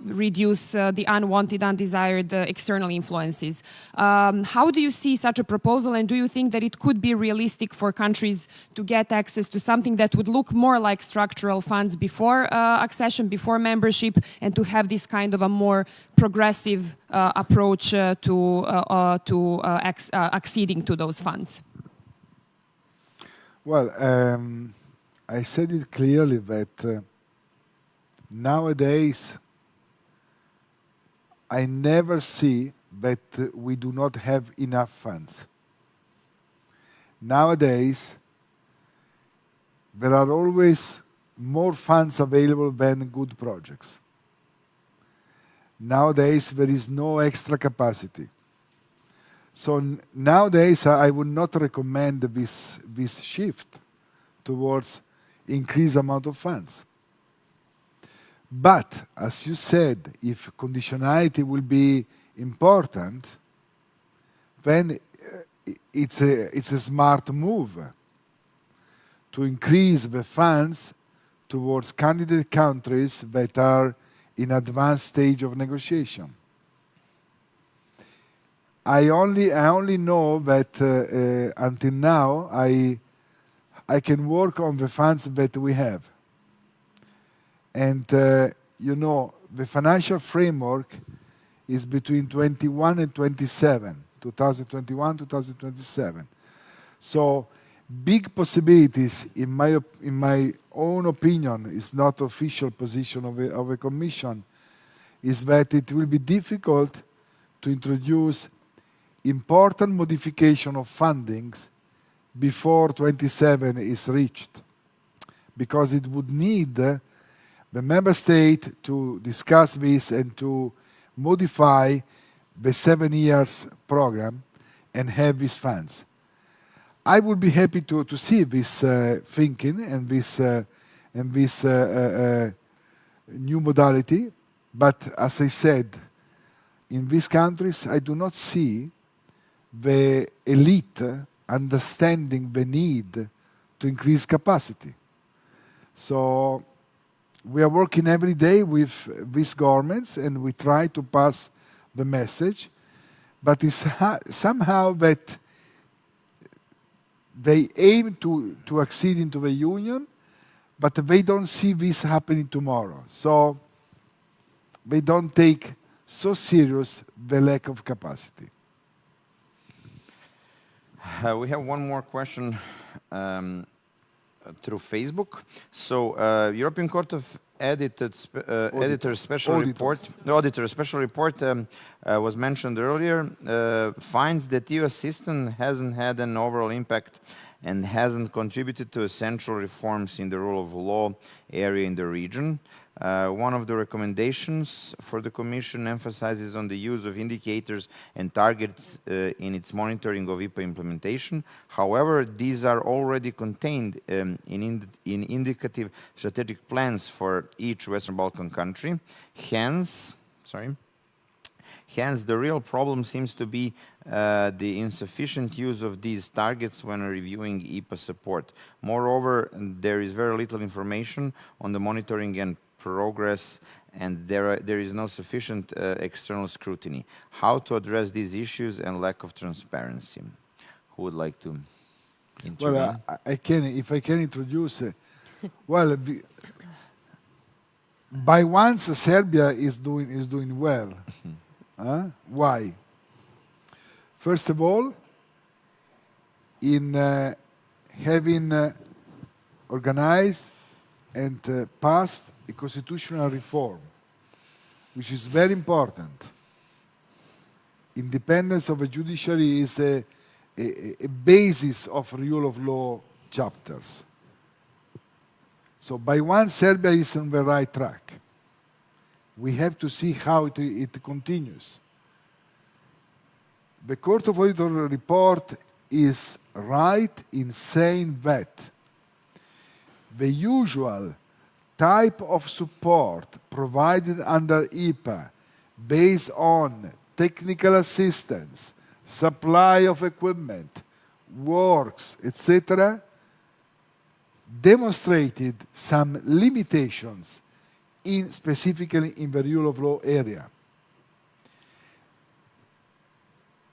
reduce the unwanted, undesired external influences. How do you see such a proposal, and do you think that it could be realistic for countries to get access to something that would look more like structural funds before accession, before membership, and to have this kind of a more progressive approach to acceding to those funds? Well, I said it clearly that nowadays I never see that we do not have enough funds. Nowadays, there are always more funds available than good projects. Nowadays, there is no extra capacity. So nowadays, I would not recommend this shift towards increased amount of funds. But, as you said, if conditionality will be important, then it's a smart move to increase the funds towards candidate countries that are in advanced stage of negotiation. I only know that until now I can work on the funds that we have. And you know, the financial framework is between 21 and 27, 2021, 2027. So big possibilities, in my own opinion, is not official position of a commission, is that it will be difficult to introduce important modification of fundings before 27 is reached, because it would need the member state to discuss this and to modify the 7 years program and have these funds. I would be happy to see this thinking and this new modality, but as I said, in these countries I do not see the elite understanding the need to increase capacity. So we are working every day with these governments and we try to pass the message, but it's somehow that they aim to accede into the union, but they don't see this happening tomorrow. So they don't take so serious the lack of capacity. We have one more question through Facebook. So, European Court of auditor special report was mentioned earlier, finds that EU assistance hasn't had an overall impact and hasn't contributed to essential reforms in the rule of law area in the region. One of the recommendations for the Commission emphasizes on the use of indicators and targets in its monitoring of IPA implementation. However, these are already contained in indicative strategic plans for each Western Balkan country. Hence, the real problem seems to be the insufficient use of these targets when reviewing IPA support. Moreover, there is very little information on the monitoring and progress, and there is no sufficient external scrutiny. How to address these issues and lack of transparency? Who would like to intervene? Well, if I can introduce, well, by once Serbia is doing well. Why? First of all, in having organized and passed a constitutional reform, which is very important. Independence of the judiciary is a basis of rule of law chapters. So by one, Serbia is on the right track. We have to see how it continues. The Court of Auditor report is right in saying that the usual type of support provided under IPA based on technical assistance, supply of equipment, works, etc., demonstrated some limitations specifically in the rule of law area.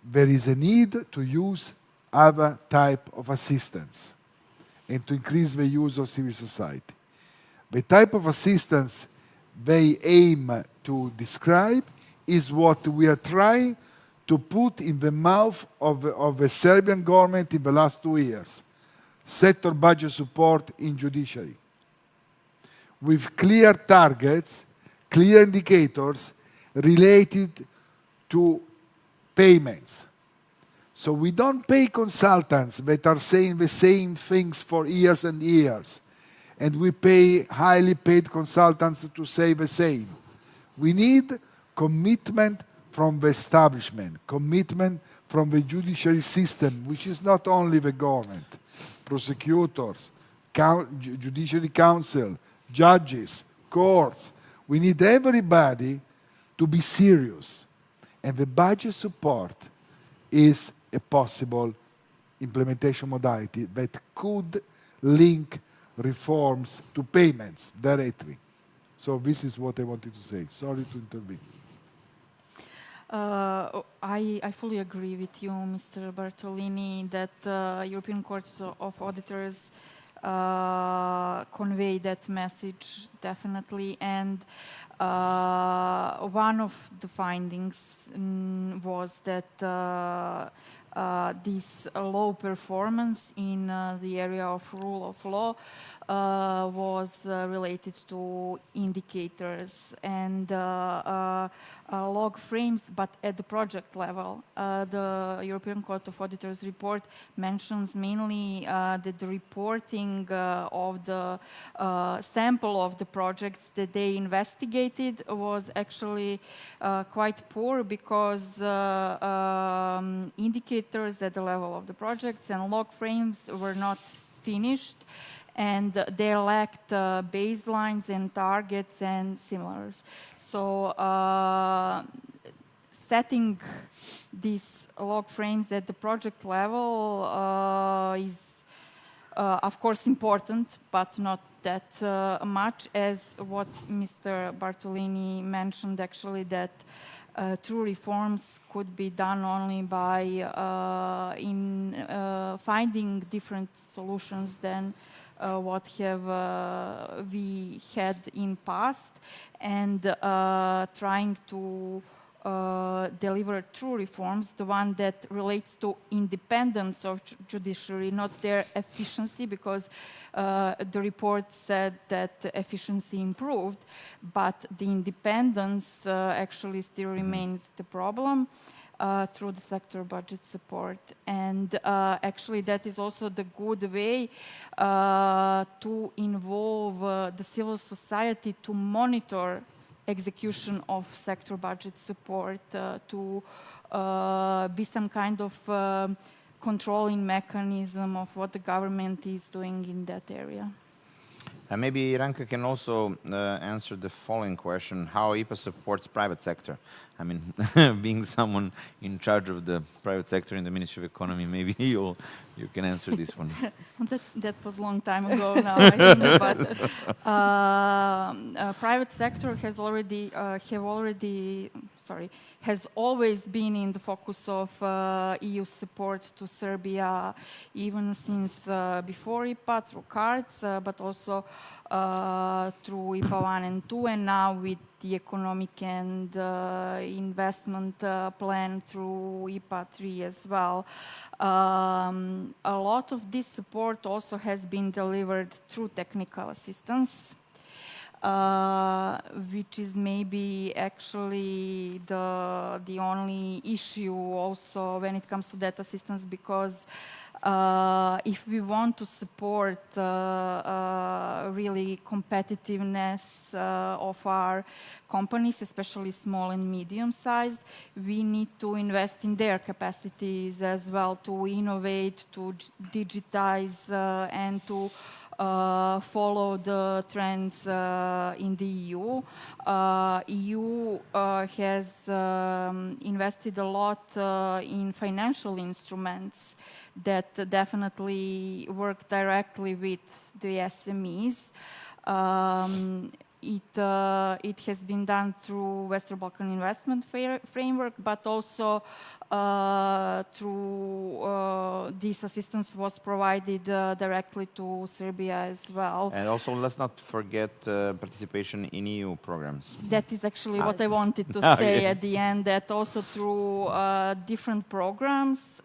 There is a need to use other type of assistance and to increase the use of civil society. The type of assistance they aim to describe is what we are trying to put in the mouth of the Serbian government in the last 2 years. Sector budget support in judiciary. With clear targets, clear indicators related to payments. So we don't pay consultants that are saying the same things for years and years. And we pay highly paid consultants to say the same. We need commitment from the establishment, commitment from the judiciary system, which is not only the government, prosecutors, judiciary council, judges, courts. We need everybody to be serious. And the budget support is a possible implementation modality that could link reforms to payments directly. So this is what I wanted to say. Sorry to intervene. I fully agree with you, Mr. Bertolini, that European Court of Auditors convey that message definitely, and one of the findings was that this low performance in the area of rule of law was related to indicators and log frames, but at the project level. The European Court of Auditors report mentions mainly that the reporting of the sample of the projects that they investigated was actually quite poor because indicators at the level of the projects and log frames were not finished, and they lacked baselines and targets and similars. So setting these log frames at the project level is of course important, but not that much, as what Mr. Bertolini mentioned, actually, that true reforms could be done only by finding different solutions than what we had in past, and trying to deliver true reforms, the one that relates to independence of judiciary, not their efficiency, because the report said that efficiency improved, but the independence actually still remains the problem. Through the sector budget support. And actually that is also the good way to involve the civil society to monitor execution of sector budget support, to be some kind of controlling mechanism of what the government is doing in that area. Maybe Ranka can also answer the following question: how IPA supports private sector? I mean, being someone in charge of the private sector in the Ministry of Economy, maybe you can answer this one. That was a long time ago now, I think, but private sector has has always been in the focus of EU support to Serbia, even since before IPA, through cards, but also through IPA 1 and 2, and now with the economic and investment plan through IPA 3 as well. A lot of this support also has been delivered through technical assistance, which is maybe actually the only issue also when it comes to that assistance, because if we want to support really competitiveness of our companies, especially small and medium-sized, we need to invest in their capacities as well, to innovate, to digitize, and to follow the trends in the EU. EU has invested a lot in financial instruments that definitely work directly with the SMEs. It has been done through Western Balkan investment framework, but also through this assistance was provided directly to Serbia as well. And also, let's not forget participation in EU programs. That is actually what I wanted to say at the end, that also through different programs.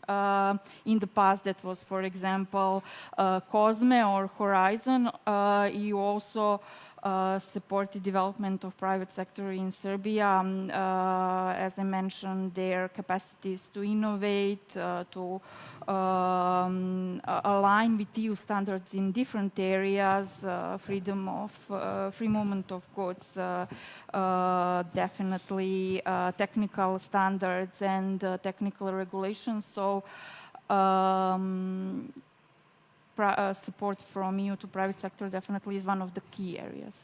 In the past, that was, for example, COSME or Horizon. EU also support the development of private sector in Serbia. As I mentioned, their capacities to innovate, to align with EU standards in different areas, freedom of free movement of goods, definitely technical standards and technical regulations. So support from EU to private sector definitely is one of the key areas.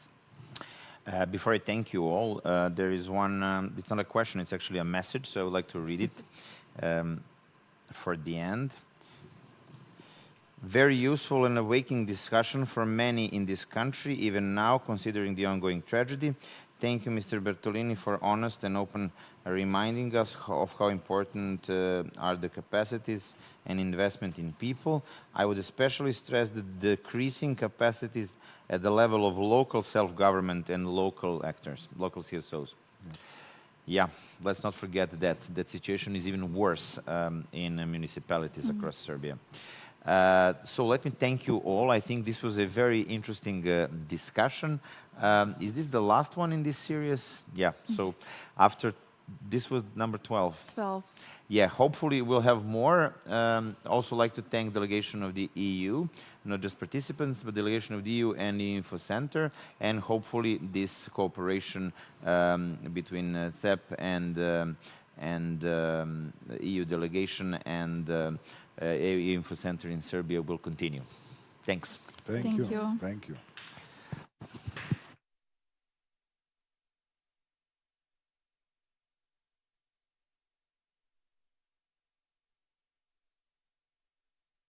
Before I thank you all, there is one, it's not a question, it's actually a message, so I would like to read it for the end. Very useful and awakening discussion for many in this country, even now, considering the ongoing tragedy. Thank you, Mr. Bertolini, for honest and open reminding us of how important are the capacities and investment in people. I would especially stress the decreasing capacities at the level of local self-government and local actors, local CSOs. Yeah, let's not forget that that situation is even worse in municipalities across Serbia. So let me thank you all. I think this was a very interesting discussion. Is this the last one in this series? Yeah, so after, this was number 12. 12. Yeah, hopefully we'll have more. Also like to thank delegation of the EU, not just participants, but delegation of the EU and the Info Center, and hopefully this cooperation between CEP and EU Delegation and EU Info Center in Serbia will continue. Thanks. Thank you. Thank you.